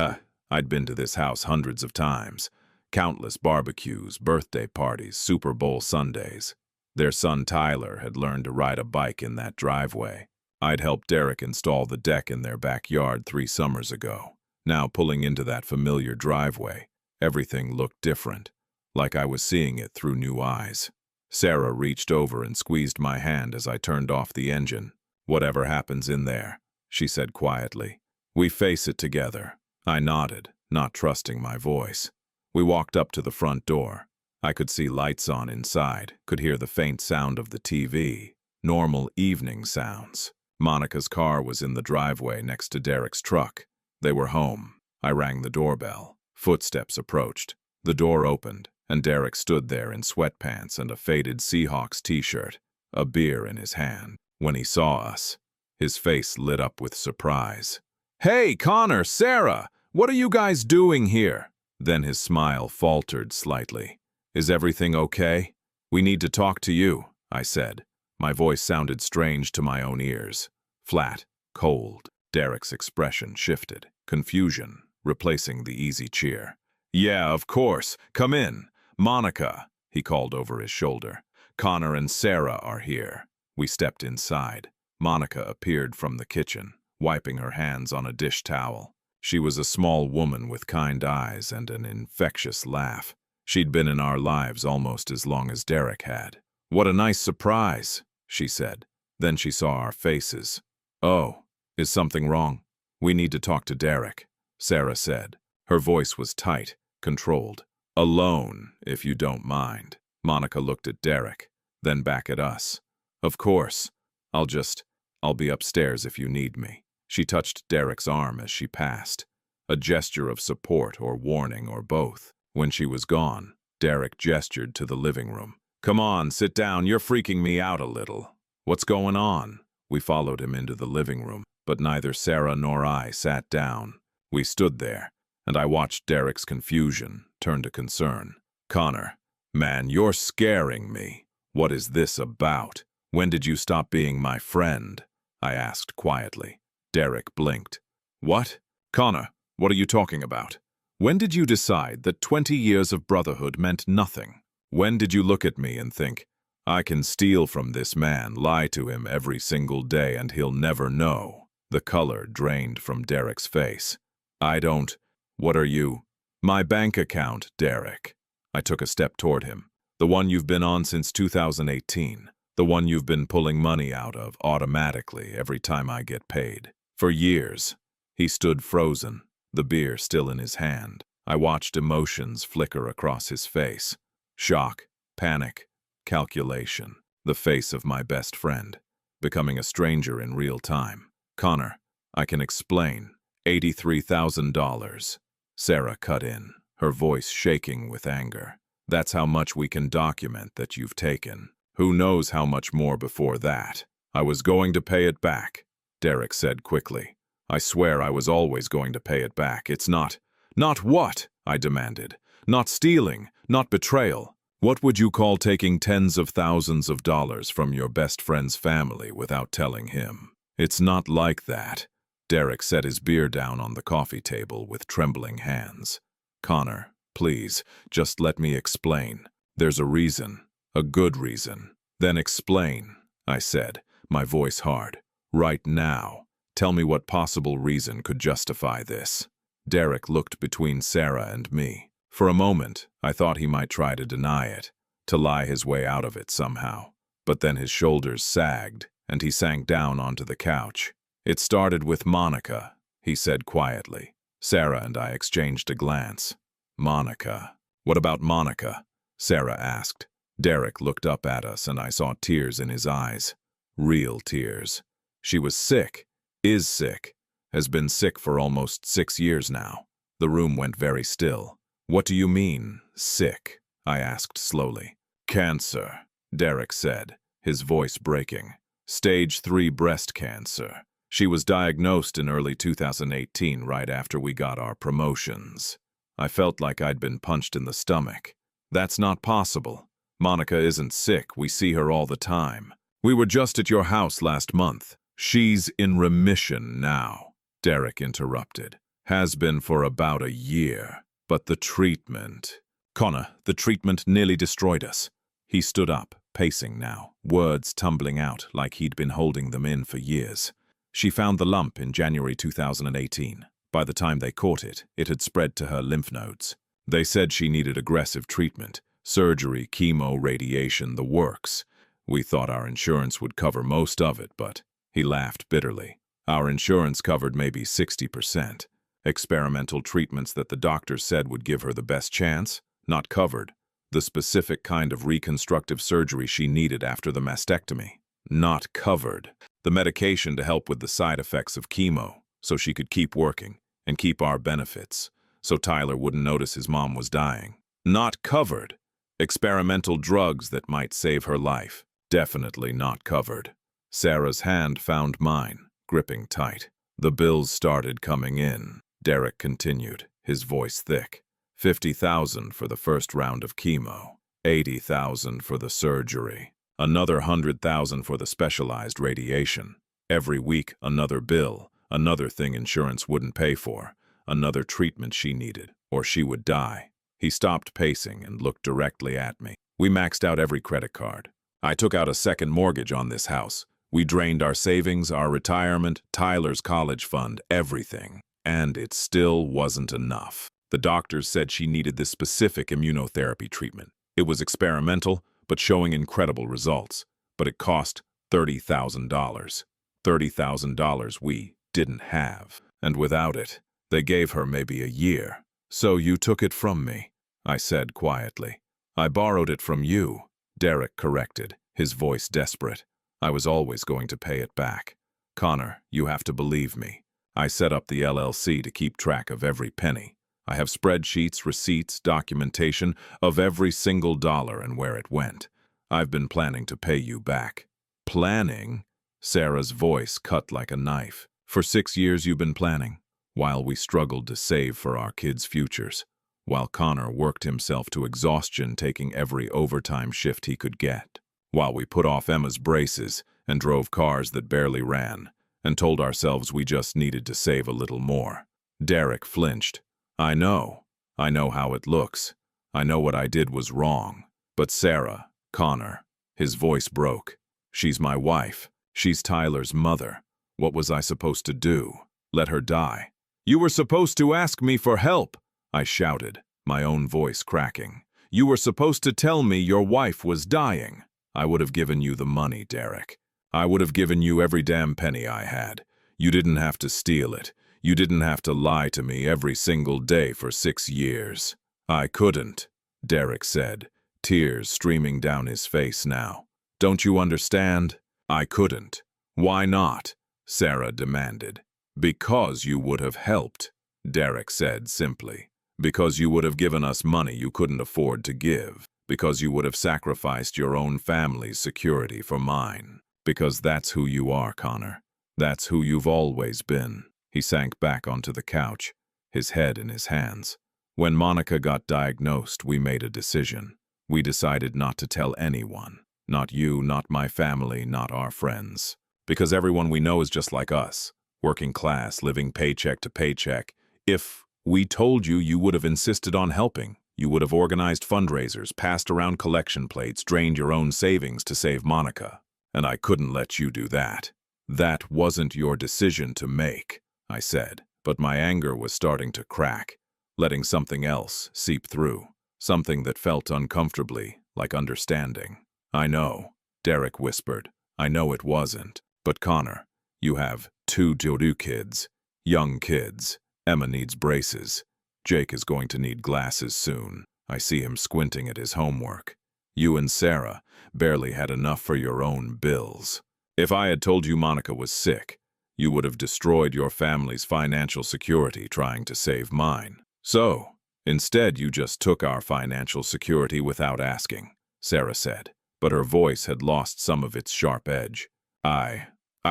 I'd been to this house hundreds of times. Countless barbecues, birthday parties, Super Bowl Sundays. Their son Tyler had learned to ride a bike in that driveway. I'd helped Derek install the deck in their backyard 3 summers ago. Now pulling into that familiar driveway, everything looked different, like I was seeing it through new eyes. Sarah reached over and squeezed my hand as I turned off the engine. Whatever happens in there, she said quietly. We face it together. I nodded, not trusting my voice. We walked up to the front door. I could see lights on inside, could hear the faint sound of the TV, normal evening sounds. Monica's car was in the driveway next to Derek's truck. They were home. I rang the doorbell. Footsteps approached. The door opened, and Derek stood there in sweatpants and a faded Seahawks t-shirt, a beer in his hand. When he saw us, his face lit up with surprise. Hey, Connor, Sarah, what are you guys doing here? Then his smile faltered slightly. Is everything okay? We need to talk to you, I said. My voice sounded strange to my own ears. Flat, cold. Derek's expression shifted. Confusion, replacing the easy cheer. Yeah, of course. Come in. Monica, he called over his shoulder. Connor and Sarah are here. We stepped inside. Monica appeared from the kitchen, wiping her hands on a dish towel. She was a small woman with kind eyes and an infectious laugh. She'd been in our lives almost as long as Derek had. What a nice surprise, she said. Then she saw our faces. Oh, is something wrong? We need to talk to Derek, Sarah said. Her voice was tight, controlled. Alone, if you don't mind. Monica looked at Derek, then back at us. Of course. I'll be upstairs if you need me. She touched Derek's arm as she passed. A gesture of support or warning or both. When she was gone, Derek gestured to the living room. Come on, sit down, you're freaking me out a little. What's going on? We followed him into the living room, but neither Sarah nor I sat down. We stood there, and I watched Derek's confusion turn to concern. Connor, man, you're scaring me. What is this about? When did you stop being my friend? I asked quietly. Derek blinked. What? Connor, what are you talking about? When did you decide that 20 years of brotherhood meant nothing? When did you look at me and think, I can steal from this man, lie to him every single day, and he'll never know? The color drained from Derek's face. I don't. What are you? My bank account, Derek. I took a step toward him. The one you've been on since 2018. The one you've been pulling money out of automatically every time I get paid. For years. He stood frozen, the beer still in his hand. I watched emotions flicker across his face. Shock, panic, calculation. The face of my best friend, becoming a stranger in real time. Connor, I can explain. $83,000. Sarah cut in, her voice shaking with anger. That's how much we can document that you've taken. Who knows how much more before that? I was going to pay it back, Derek said quickly. I swear I was always going to pay it back. It's not. Not what? I demanded. Not stealing, not betrayal. What would you call taking tens of thousands of dollars from your best friend's family without telling him? It's not like that. Derek set his beer down on the coffee table with trembling hands. Connor, please, just let me explain. There's a reason, a good reason. Then explain, I said, my voice hard. Right now. Tell me what possible reason could justify this. Derek looked between Sarah and me. For a moment, I thought he might try to deny it, to lie his way out of it somehow. But then his shoulders sagged, and he sank down onto the couch. It started with Monica, he said quietly. Sarah and I exchanged a glance. Monica. What about Monica? Sarah asked. Derek looked up at us, and I saw tears in his eyes. Real tears. She was sick. Is sick, has been sick for almost 6 years now. The room went very still. What do you mean, sick? I asked slowly. Cancer, Derek said, his voice breaking. Stage 3 breast cancer. She was diagnosed in early 2018, right after we got our promotions. I felt like I'd been punched in the stomach. That's not possible. Monica isn't sick, we see her all the time. We were just at your house last month. She's in remission now, Derek interrupted. Has been for about a year. But the treatment... Connor, the treatment nearly destroyed us. He stood up, pacing now, words tumbling out like he'd been holding them in for years. She found the lump in January 2018. By the time they caught it, it had spread to her lymph nodes. They said she needed aggressive treatment, surgery, chemo, radiation, the works. We thought our insurance would cover most of it, but... He laughed bitterly. Our insurance covered maybe 60%. Experimental treatments that the doctor said would give her the best chance? Not covered. The specific kind of reconstructive surgery she needed after the mastectomy? Not covered. The medication to help with the side effects of chemo, so she could keep working and keep our benefits, so Tyler wouldn't notice his mom was dying. Not covered. Experimental drugs that might save her life? Definitely not covered. Sarah's hand found mine, gripping tight. The bills started coming in. Derek continued, his voice thick. $50,000 for the first round of chemo. $80,000 for the surgery. Another $100,000 for the specialized radiation. Every week, another bill, another thing insurance wouldn't pay for, another treatment she needed, or she would die. He stopped pacing and looked directly at me. We maxed out every credit card. I took out a second mortgage on this house. We drained our savings, our retirement, Tyler's college fund, everything. And it still wasn't enough. The doctors said she needed this specific immunotherapy treatment. It was experimental, but showing incredible results. But it cost $30,000. $30,000 we didn't have. And without it, they gave her maybe a year. So you took it from me, I said quietly. I borrowed it from you, Derek corrected, his voice desperate. I was always going to pay it back. Connor, you have to believe me. I set up the LLC to keep track of every penny. I have spreadsheets, receipts, documentation of every single dollar and where it went. I've been planning to pay you back. Planning? Sarah's voice cut like a knife. For 6 years you've been planning, while we struggled to save for our kids' futures, while Connor worked himself to exhaustion taking every overtime shift he could get. while we put off Emma's braces and drove cars that barely ran, and told ourselves we just needed to save a little more. Derek flinched. I know how it looks. I know what I did was wrong. But Sarah, Connor, his voice broke. She's my wife. She's Tyler's mother. What was I supposed to do? Let her die? You were supposed to ask me for help, I shouted, my own voice cracking. You were supposed to tell me your wife was dying. I would have given you the money, Derek. I would have given you every damn penny I had. You didn't have to steal it. You didn't have to lie to me every single day for 6 years. I couldn't, Derek said, tears streaming down his face now. Don't you understand? I couldn't. Why not? Sarah demanded. Because you would have helped, Derek said simply. Because you would have given us money you couldn't afford to give. Because you would have sacrificed your own family's security for mine. Because that's who you are, Connor. That's who you've always been. He sank back onto the couch, his head in his hands. When Monica got diagnosed, we made a decision. We decided not to tell anyone. Not you, not my family, not our friends. Because everyone we know is just like us. Working class, living paycheck to paycheck. If we told you, you would have insisted on helping. You would have organized fundraisers, passed around collection plates, drained your own savings to save Monica. And I couldn't let you do that. That wasn't your decision to make, I said. But my anger was starting to crack, letting something else seep through. Something that felt uncomfortably like understanding. I know, Derek whispered. I know it wasn't. But Connor, you have 2 Jodu kids. Young kids. Emma needs braces. Jake is going to need glasses soon. I see him squinting at his homework. You and Sarah barely had enough for your own bills. If I had told you Monica was sick, you would have destroyed your family's financial security trying to save mine. So, instead you just took our financial security without asking, Sarah said, but her voice had lost some of its sharp edge. I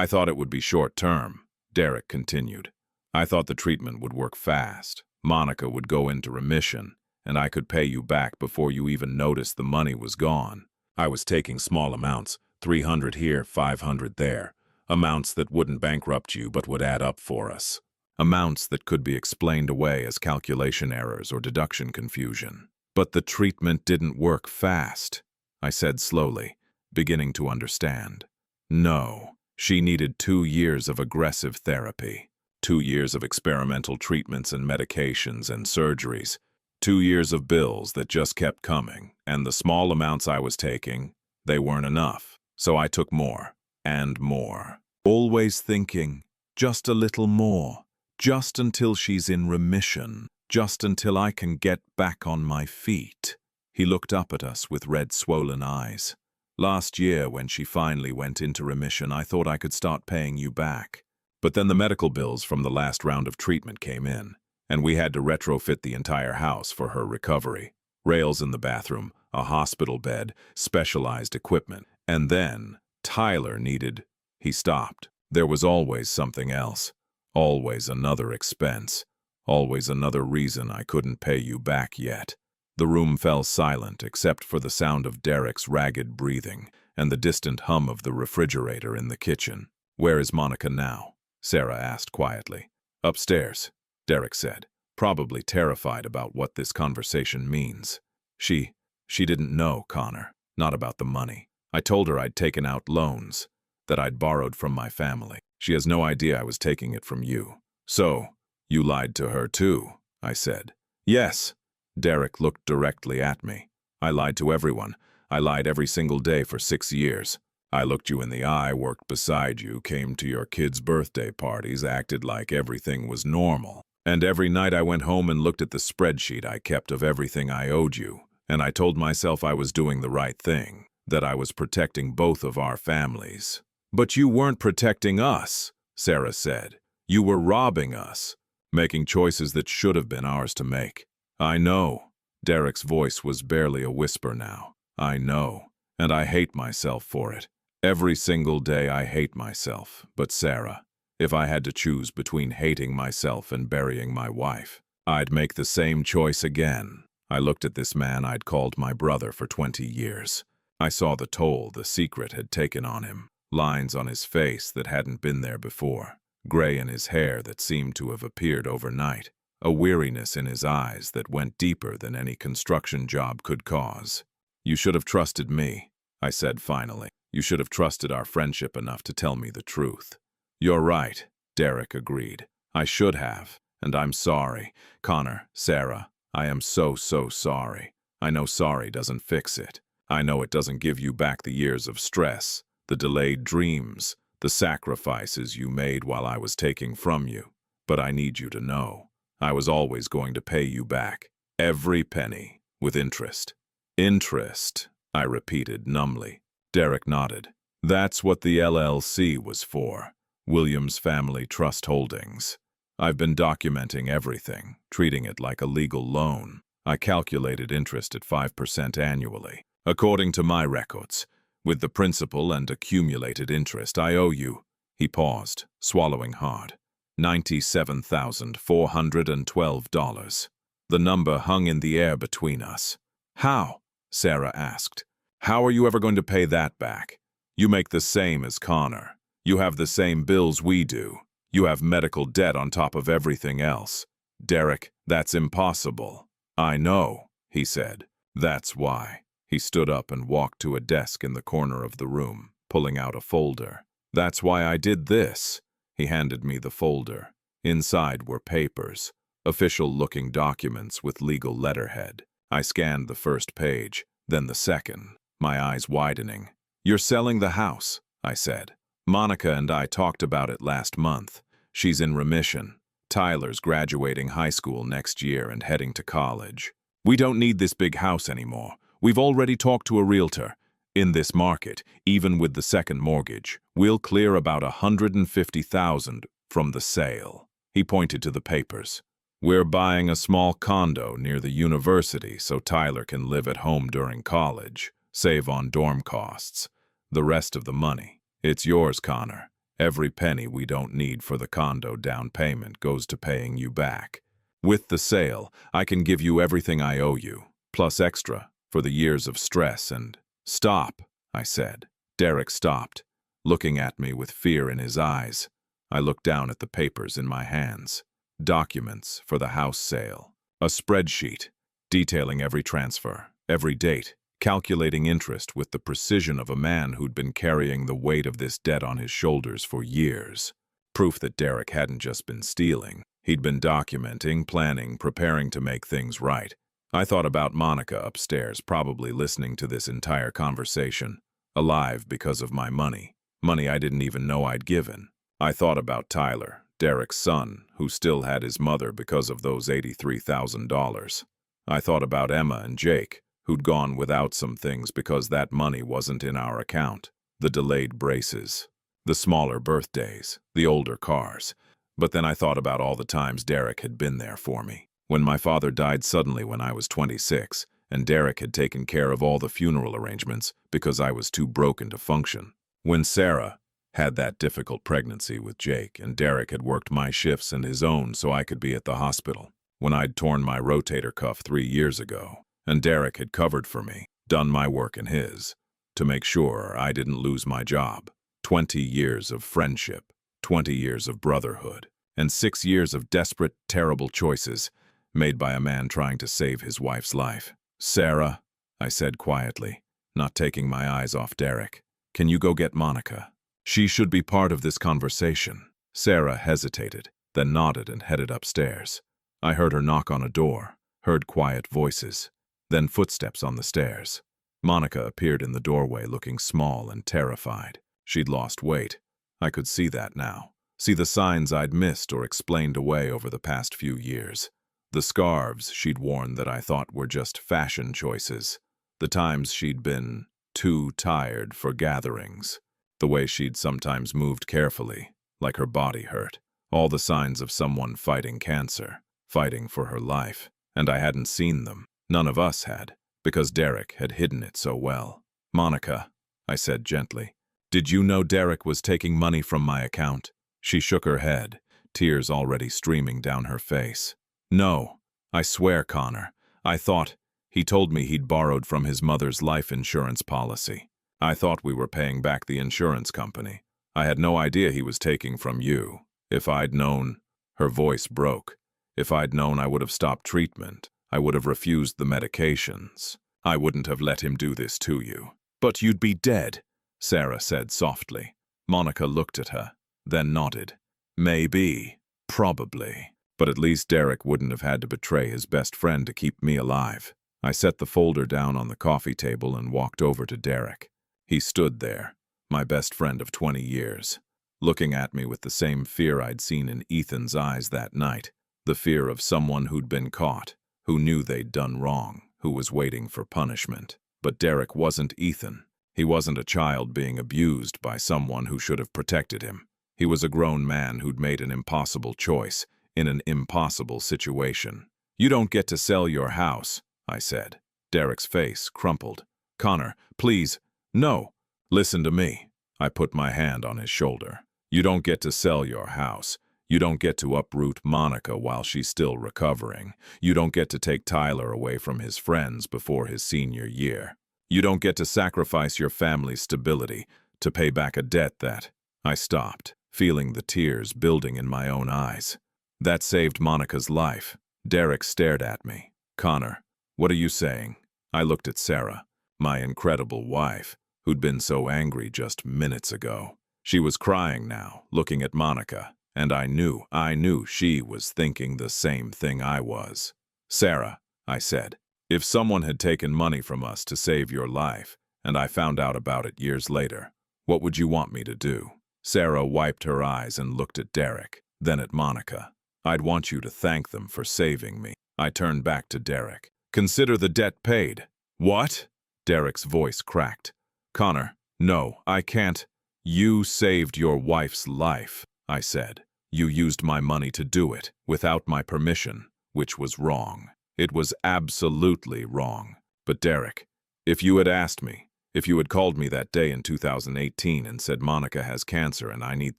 thought it would be short-term, Derek continued. I thought the treatment would work fast. Monica would go into remission, and I could pay you back before you even noticed the money was gone. I was taking small amounts, 300 here, 500 there, amounts that wouldn't bankrupt you but would add up for us. Amounts that could be explained away as calculation errors or deduction confusion. But the treatment didn't work fast, I said slowly, beginning to understand. No, she needed 2 years of aggressive therapy. 2 years of experimental treatments and medications and surgeries. 2 years of bills that just kept coming, and the small amounts I was taking, they weren't enough. So I took more, and more. Always thinking, just a little more. Just until she's in remission. Just until I can get back on my feet. He looked up at us with red, swollen eyes. Last year, when she finally went into remission, I thought I could start paying you back. But then the medical bills from the last round of treatment came in, and we had to retrofit the entire house for her recovery. Rails in the bathroom, a hospital bed, specialized equipment. And then Tyler needed... He stopped. There was always something else. Always another expense. Always another reason I couldn't pay you back yet. The room fell silent except for the sound of Derek's ragged breathing and the distant hum of the refrigerator in the kitchen. Where is Monica now? Sarah asked quietly. Upstairs, Derek said, probably terrified about what this conversation means. She didn't know, Connor, not about the money. I told her I'd taken out loans, that I'd borrowed from my family. She has no idea I was taking it from you. So, you lied to her too, I said. Yes. Derek looked directly at me. I lied to everyone. I lied every single day for 6 years. I looked you in the eye, worked beside you, came to your kids' birthday parties, acted like everything was normal. And every night I went home and looked at the spreadsheet I kept of everything I owed you, and I told myself I was doing the right thing, that I was protecting both of our families. But you weren't protecting us, Sarah said. You were robbing us, making choices that should have been ours to make. I know. Derek's voice was barely a whisper now. I know, and I hate myself for it. Every single day I hate myself. But Sarah, if I had to choose between hating myself and burying my wife, I'd make the same choice again. I looked at this man I'd called my brother for 20 years. I saw the toll the secret had taken on him. Lines on his face that hadn't been there before. Gray in his hair that seemed to have appeared overnight. A weariness in his eyes that went deeper than any construction job could cause. "You should have trusted me," I said finally. "You should have trusted our friendship enough to tell me the truth." "You're right," Derek agreed. "I should have, and I'm sorry. Connor, Sarah, I am so sorry. I know sorry doesn't fix it. I know it doesn't give you back the years of stress, the delayed dreams, the sacrifices you made while I was taking from you. But I need you to know, I was always going to pay you back. Every penny, with interest." "Interest," I repeated numbly. Derek nodded. "That's what the LLC was for. Williams Family Trust Holdings. I've been documenting everything, treating it like a legal loan. I calculated interest at 5% annually. According to my records, with the principal and accumulated interest, I owe you," he paused, swallowing hard, $97,412. The number hung in the air between us. "How?" Sarah asked. "How are you ever going to pay that back? You make the same as Connor. You have the same bills we do. You have medical debt on top of everything else. Derek, that's impossible." "I know," he said. "That's why." He stood up and walked to a desk in the corner of the room, pulling out a folder. "That's why I did this." He handed me the folder. Inside were papers, official-looking documents with legal letterhead. I scanned the first page, then the second, my eyes widening. "You're selling the house," I said. "Monica and I talked about it last month. She's in remission. Tyler's graduating high school next year and heading to college. We don't need this big house anymore. We've already talked to a realtor. In this market, even with the second mortgage, we'll clear about $150,000 from the sale." He pointed to the papers. "We're buying a small condo near the university so Tyler can live at home during college, save on dorm costs. The rest of the money, it's yours, Connor. Every penny we don't need for the condo down payment goes to paying you back. With the sale, I can give you everything I owe you, plus extra, for the years of stress and—" "Stop," I said. Derek stopped, looking at me with fear in his eyes. I looked down at the papers in my hands. Documents for the house sale. A spreadsheet, detailing every transfer, every date, calculating interest with the precision of a man who'd been carrying the weight of this debt on his shoulders for years. Proof that Derek hadn't just been stealing. He'd been documenting, planning, preparing to make things right. I thought about Monica upstairs, probably listening to this entire conversation, alive because of my money, money I didn't even know I'd given. I thought about Tyler, Derek's son, who still had his mother because of those $83,000. I thought about Emma and Jake, who'd gone without some things because that money wasn't in our account. The delayed braces, the smaller birthdays, the older cars. But then I thought about all the times Derek had been there for me. When my father died suddenly when I was 26, and Derek had taken care of all the funeral arrangements because I was too broken to function. When Sarah had that difficult pregnancy with Jake, and Derek had worked my shifts and his own so I could be at the hospital. When I'd torn my rotator cuff 3 years ago, and Derek had covered for me, done my work and his, to make sure I didn't lose my job. 20 years of friendship, 20 years of brotherhood, and 6 years of desperate, terrible choices made by a man trying to save his wife's life. "Sarah," I said quietly, not taking my eyes off Derek, "can you go get Monica? She should be part of this conversation." Sarah hesitated, then nodded and headed upstairs. I heard her knock on a door, heard quiet voices, then footsteps on the stairs. Monica appeared in the doorway looking small and terrified. She'd lost weight. I could see that now. See the signs I'd missed or explained away over the past few years. The scarves she'd worn that I thought were just fashion choices. The times she'd been too tired for gatherings. The way she'd sometimes moved carefully, like her body hurt. All the signs of someone fighting cancer, fighting for her life. And I hadn't seen them. None of us had, because Derek had hidden it so well. "Monica," I said gently, "did you know Derek was taking money from my account?" She shook her head, tears already streaming down her face. "No, I swear, Connor. I thought..." He told me he'd borrowed from his mother's life insurance policy. I thought we were paying back the insurance company. I had no idea he was taking from you. If I'd known—" Her voice broke. "If I'd known, I would have stopped treatment. I would have refused the medications. I wouldn't have let him do this to you." "But you'd be dead," Sarah said softly. Monica looked at her, then nodded. "Maybe. Probably. But at least Derek wouldn't have had to betray his best friend to keep me alive." I set the folder down on the coffee table and walked over to Derek. He stood there, my best friend of 20 years, looking at me with the same fear I'd seen in Ethan's eyes that night, the fear of someone who'd been caught, who knew they'd done wrong, who was waiting for punishment. But Derek wasn't Ethan. He wasn't a child being abused by someone who should have protected him. He was a grown man who'd made an impossible choice in an impossible situation. "You don't get to sell your house," I said. Derek's face crumpled. "Connor, please, no. Listen to me." I put my hand on his shoulder. "You don't get to sell your house. You don't get to uproot Monica while she's still recovering. You don't get to take Tyler away from his friends before his senior year. You don't get to sacrifice your family's stability to pay back a debt that—" I stopped, feeling the tears building in my own eyes. "That saved Monica's life." Derek stared at me. "Connor, what are you saying?" I looked at Sarah, my incredible wife, who'd been so angry just minutes ago. She was crying now, looking at Monica, and I knew she was thinking the same thing I was. "Sarah," I said, "if someone had taken money from us to save your life, and I found out about it years later, what would you want me to do?" Sarah wiped her eyes and looked at Derek, then at Monica. "I'd want you to thank them for saving me." I turned back to Derek. "Consider the debt paid." "What?" Derek's voice cracked. "Connor, no, I can't." "You saved your wife's life," I said. "You used my money to do it, without my permission, which was wrong. It was absolutely wrong. But Derek, if you had asked me, if you had called me that day in 2018 and said Monica has cancer and I need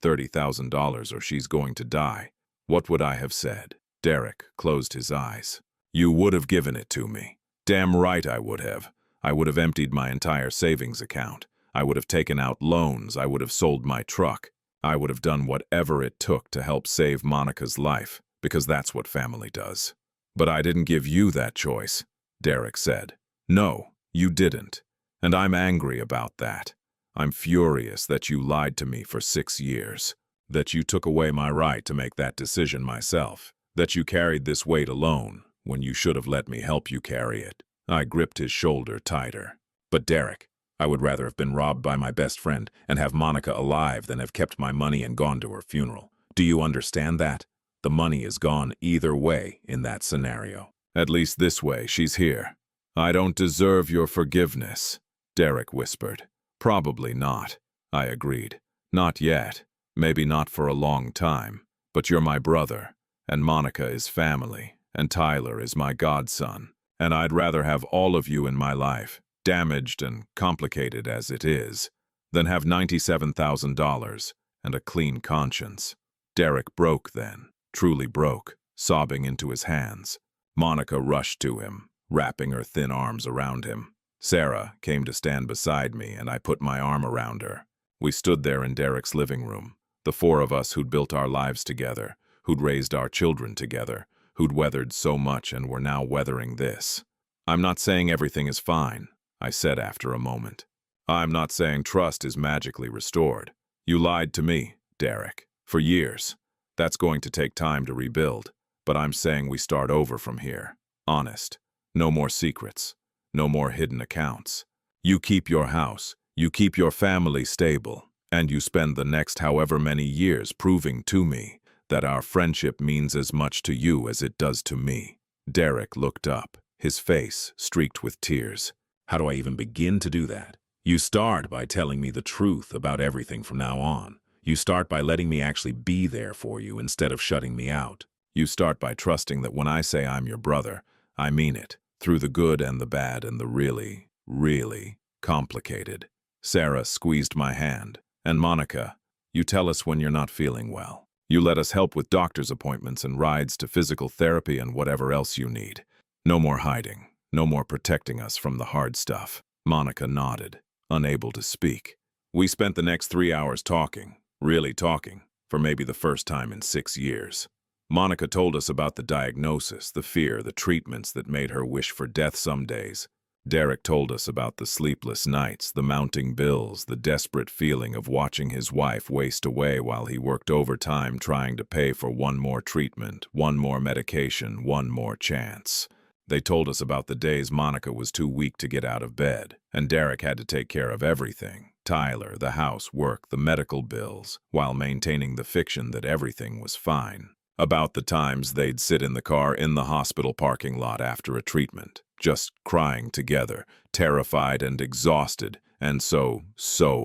$30,000 or she's going to die, what would I have said?" Derek closed his eyes. "You would have given it to me. Damn right I would have. I would have emptied my entire savings account. I would have taken out loans. I would have sold my truck. I would have done whatever it took to help save Monica's life, because that's what family does." "But I didn't give you that choice," Derek said. "No, you didn't. And I'm angry about that. I'm furious that you lied to me for 6 years, that you took away my right to make that decision myself, that you carried this weight alone when you should have let me help you carry it." I gripped his shoulder tighter. "But Derek, I would rather have been robbed by my best friend and have Monica alive than have kept my money and gone to her funeral. Do you understand that? The money is gone either way in that scenario. At least this way, she's here." "I don't deserve your forgiveness," Derek whispered. "Probably not," I agreed. "Not yet. Maybe not for a long time. But you're my brother, and Monica is family, and Tyler is my godson. And I'd rather have all of you in my life, damaged and complicated as it is, than have $97,000 and a clean conscience." Derek broke then, truly broke, sobbing into his hands. Monica rushed to him, wrapping her thin arms around him. Sarah came to stand beside me, and I put my arm around her. We stood there in Derek's living room, the 4 of us who'd built our lives together, who'd raised our children together, who'd weathered so much and were now weathering this. "I'm not saying everything is fine," I said after a moment. "I'm not saying trust is magically restored. You lied to me, Derek, for years. That's going to take time to rebuild, but I'm saying we start over from here. Honest. No more secrets. No more hidden accounts. You keep your house, you keep your family stable, and you spend the next however many years proving to me that our friendship means as much to you as it does to me." Derek looked up, his face streaked with tears. "How do I even begin to do that? You start by telling me the truth about everything from now on. You start by letting me actually be there for you instead of shutting me out. You start by trusting that when I say I'm your brother, I mean it, through the good and the bad and the really, really complicated." Sarah squeezed my hand. "And Monica, you tell us when you're not feeling well. You let us help with doctor's appointments and rides to physical therapy and whatever else you need. No more hiding. No more protecting us from the hard stuff. Monica nodded, unable to speak. We spent the next 3 hours talking, really talking, for maybe the first time in 6 years. Monica told us about the diagnosis, the fear, the treatments that made her wish for death some days. Derek told us about the sleepless nights, the mounting bills, the desperate feeling of watching his wife waste away while he worked overtime trying to pay for one more treatment, one more medication, one more chance. They told us about the days Monica was too weak to get out of bed, and Derek had to take care of everything. Tyler, the house, work, the medical bills, while maintaining the fiction that everything was fine. About the times they'd sit in the car in the hospital parking lot after a treatment, just crying together, terrified and exhausted, and so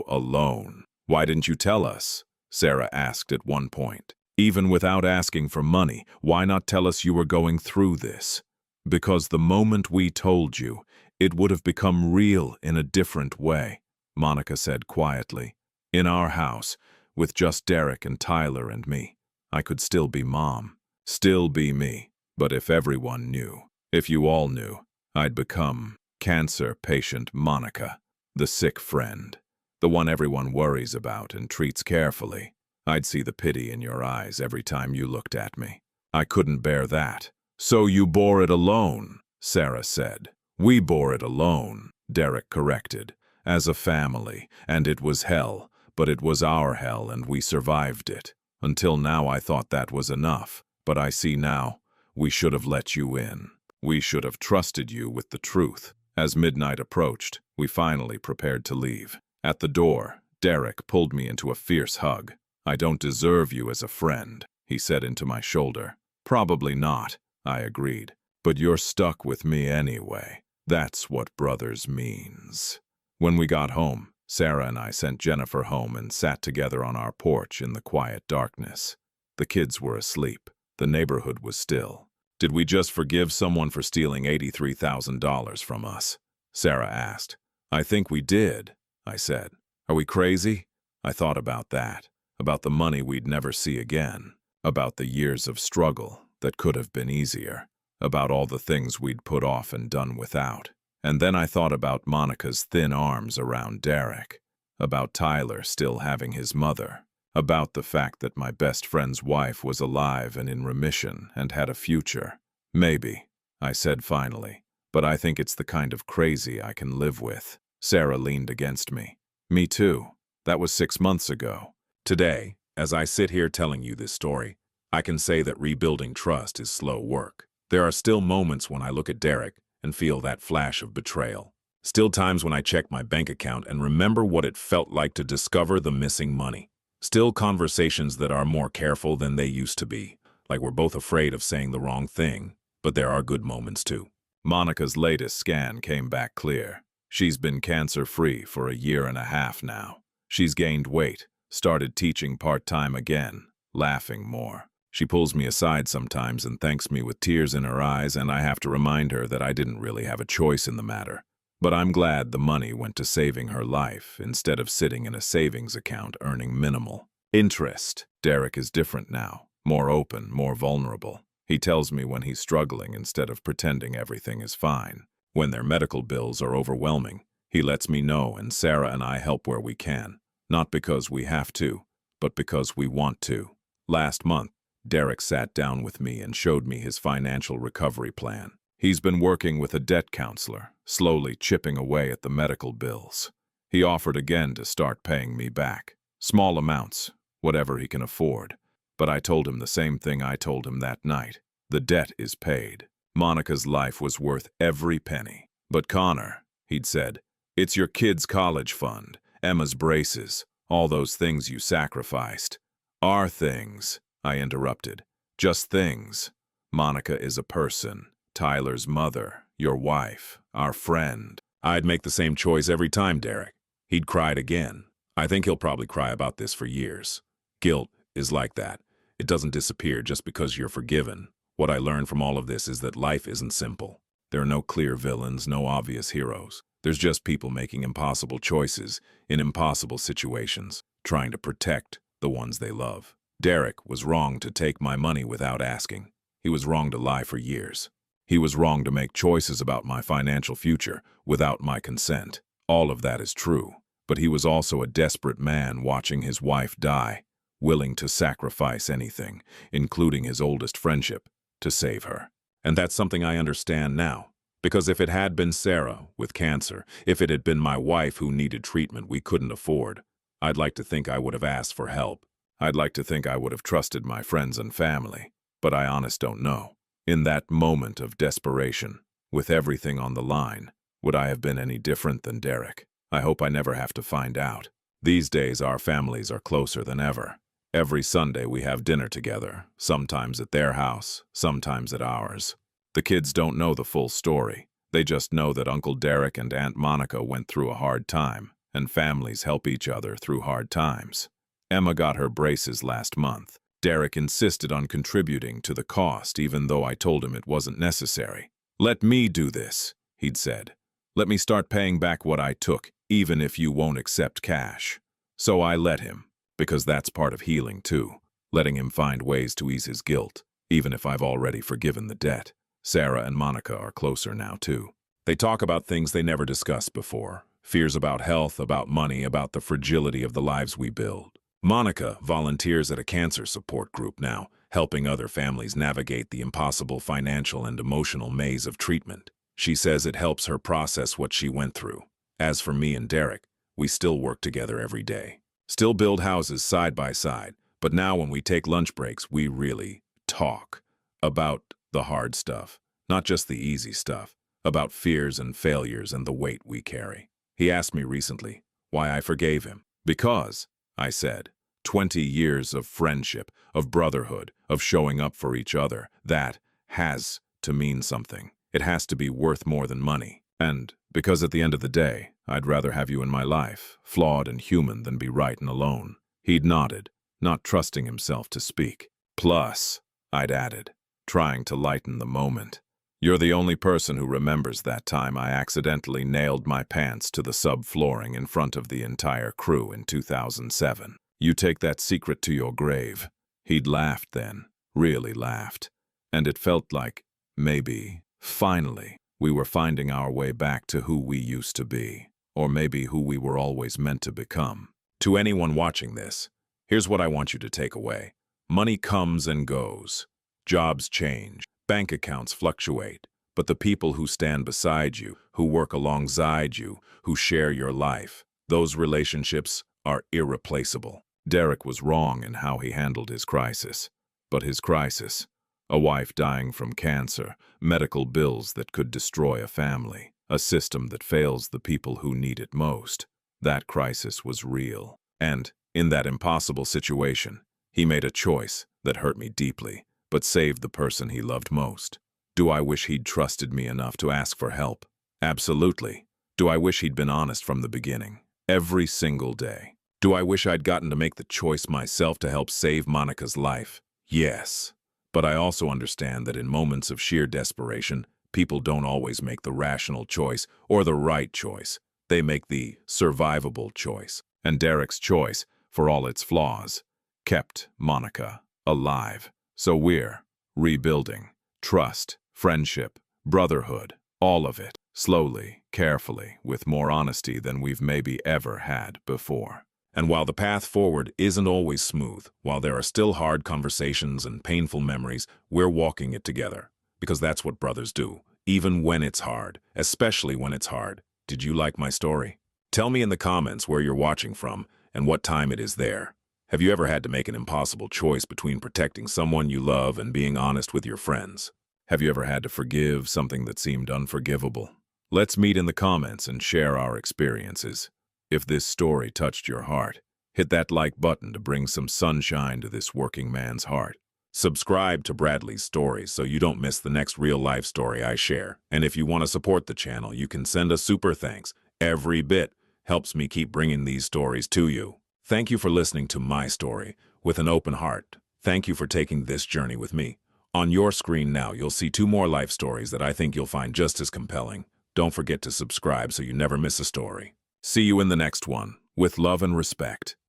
alone. "Why didn't you tell us?" Sarah asked at one point. "Even without asking for money, why not tell us you were going through this?" "Because the moment we told you, it would have become real in a different way," Monica said quietly. "In our house, with just Derek and Tyler and me, I could still be Mom, still be me. But if everyone knew, if you all knew, I'd become cancer patient Monica, the sick friend, the one everyone worries about and treats carefully. I'd see the pity in your eyes every time you looked at me. I couldn't bear that." "So you bore it alone," Sarah said. "We bore it alone," Derek corrected, "as a family, and it was hell, but it was our hell and we survived it. Until now I thought that was enough, but I see now, we should have let you in. We should have trusted you with the truth." As midnight approached, we finally prepared to leave. At the door, Derek pulled me into a fierce hug. "I don't deserve you as a friend," he said into my shoulder. "Probably not," I agreed. "But you're stuck with me anyway. That's what brothers means." When we got home, Sarah and I sent Jennifer home and sat together on our porch in the quiet darkness. The kids were asleep. The neighborhood was still. "Did we just forgive someone for stealing $83,000 from us?" Sarah asked. "I think we did," I said. "Are we crazy?" I thought about that, about the money we'd never see again, about the years of struggle that could have been easier, about all the things we'd put off and done without. And then I thought about Monica's thin arms around Derek, about Tyler still having his mother, about the fact that my best friend's wife was alive and in remission and had a future. "Maybe," I said finally, "but I think it's the kind of crazy I can live with." Sarah leaned against me. "Me too. That was 6 months ago." Today, as I sit here telling you this story, I can say that rebuilding trust is slow work. There are still moments when I look at Derek and feel that flash of betrayal. Still times when I check my bank account and remember what it felt like to discover the missing money. Still conversations that are more careful than they used to be, like we're both afraid of saying the wrong thing, but there are good moments too. Monica's latest scan came back clear. She's been cancer-free for 1.5 years now. She's gained weight, started teaching part-time again, laughing more. She pulls me aside sometimes and thanks me with tears in her eyes, and I have to remind her that I didn't really have a choice in the matter. But I'm glad the money went to saving her life instead of sitting in a savings account earning minimal interest. Derek is different now, more open, more vulnerable. He tells me when he's struggling instead of pretending everything is fine. When their medical bills are overwhelming, he lets me know, and Sarah and I help where we can. Not because we have to, but because we want to. Last month, Derek sat down with me and showed me his financial recovery plan. He's been working with a debt counselor, slowly chipping away at the medical bills. He offered again to start paying me back. Small amounts, whatever he can afford. But I told him the same thing I told him that night. The debt is paid. Monica's life was worth every penny. "But Connor," he'd said, "it's your kid's college fund, Emma's braces, all those things you sacrificed." "Our things," I interrupted. "Just things. Monica is a person. Tyler's mother, your wife, our friend." I'd make the same choice every time, Derek. He'd cried again. I think he'll probably cry about this for years. Guilt is like that. It doesn't disappear just because you're forgiven. What I learned from all of this is that life isn't simple. There are no clear villains, no obvious heroes. There's just people making impossible choices in impossible situations, trying to protect the ones they love. Derek was wrong to take my money without asking. He was wrong to lie for years. He was wrong to make choices about my financial future without my consent. All of that is true, but he was also a desperate man watching his wife die, willing to sacrifice anything, including his oldest friendship, to save her. And that's something I understand now. Because if it had been Sarah with cancer, if it had been my wife who needed treatment we couldn't afford, I'd like to think I would have asked for help. I'd like to think I would have trusted my friends and family, but I honest don't know. In that moment of desperation, with everything on the line, would I have been any different than Derek? I hope I never have to find out. These days our families are closer than ever. Every Sunday we have dinner together, sometimes at their house, sometimes at ours. The kids don't know the full story. They just know that Uncle Derek and Aunt Monica went through a hard time, and families help each other through hard times. Emma got her braces last month. Derek insisted on contributing to the cost even though I told him it wasn't necessary. "Let me do this," he'd said. "Let me start paying back what I took, even if you won't accept cash." So I let him, because that's part of healing too, letting him find ways to ease his guilt, even if I've already forgiven the debt. Sarah and Monica are closer now too. They talk about things they never discussed before, fears about health, about money, about the fragility of the lives we build. Monica volunteers at a cancer support group now, helping other families navigate the impossible financial and emotional maze of treatment. She says it helps her process what she went through. As for me and Derek, we still work together every day. Still build houses side by side, but now when we take lunch breaks, we really talk about the hard stuff, not just the easy stuff, about fears and failures and the weight we carry. He asked me recently why I forgave him. "Because," I said, 20 years of friendship, of brotherhood, of showing up for each other, that has to mean something. It has to be worth more than money. And because at the end of the day, I'd rather have you in my life, flawed and human, than be right and alone. He'd nodded, not trusting himself to speak. "Plus," I'd added, trying to lighten the moment, "you're the only person who remembers that time I accidentally nailed my pants to the subflooring in front of the entire crew in 2007. You take that secret to your grave." He'd laughed then, really laughed. And it felt like, maybe, finally, we were finding our way back to who we used to be, or maybe who we were always meant to become. To anyone watching this, here's what I want you to take away. Money comes and goes. Jobs change. Bank accounts fluctuate. But the people who stand beside you, who work alongside you, who share your life, those relationships are irreplaceable. Derek was wrong in how he handled his crisis. But his crisis, a wife dying from cancer, medical bills that could destroy a family, a system that fails the people who need it most, that crisis was real. And, in that impossible situation, he made a choice that hurt me deeply, but saved the person he loved most. Do I wish he'd trusted me enough to ask for help? Absolutely. Do I wish he'd been honest from the beginning? Every single day. Do I wish I'd gotten to make the choice myself to help save Monica's life? Yes. But I also understand that in moments of sheer desperation, people don't always make the rational choice or the right choice. They make the survivable choice. And Derek's choice, for all its flaws, kept Monica alive. So we're rebuilding. Trust, friendship, brotherhood, all of it. Slowly, carefully, with more honesty than we've maybe ever had before. And while the path forward isn't always smooth, while there are still hard conversations and painful memories, we're walking it together. Because that's what brothers do, even when it's hard, especially when it's hard. Did you like my story? Tell me in the comments where you're watching from and what time it is there. Have you ever had to make an impossible choice between protecting someone you love and being honest with your friends? Have you ever had to forgive something that seemed unforgivable? Let's meet in the comments and share our experiences. If this story touched your heart, hit that like button to bring some sunshine to this working man's heart. Subscribe to Bradley's Stories so you don't miss the next real-life story I share. And if you want to support the channel, you can send a super thanks. Every bit helps me keep bringing these stories to you. Thank you for listening to my story with an open heart. Thank you for taking this journey with me. On your screen now, you'll see 2 more life stories that I think you'll find just as compelling. Don't forget to subscribe so you never miss a story. See you in the next one, with love and respect.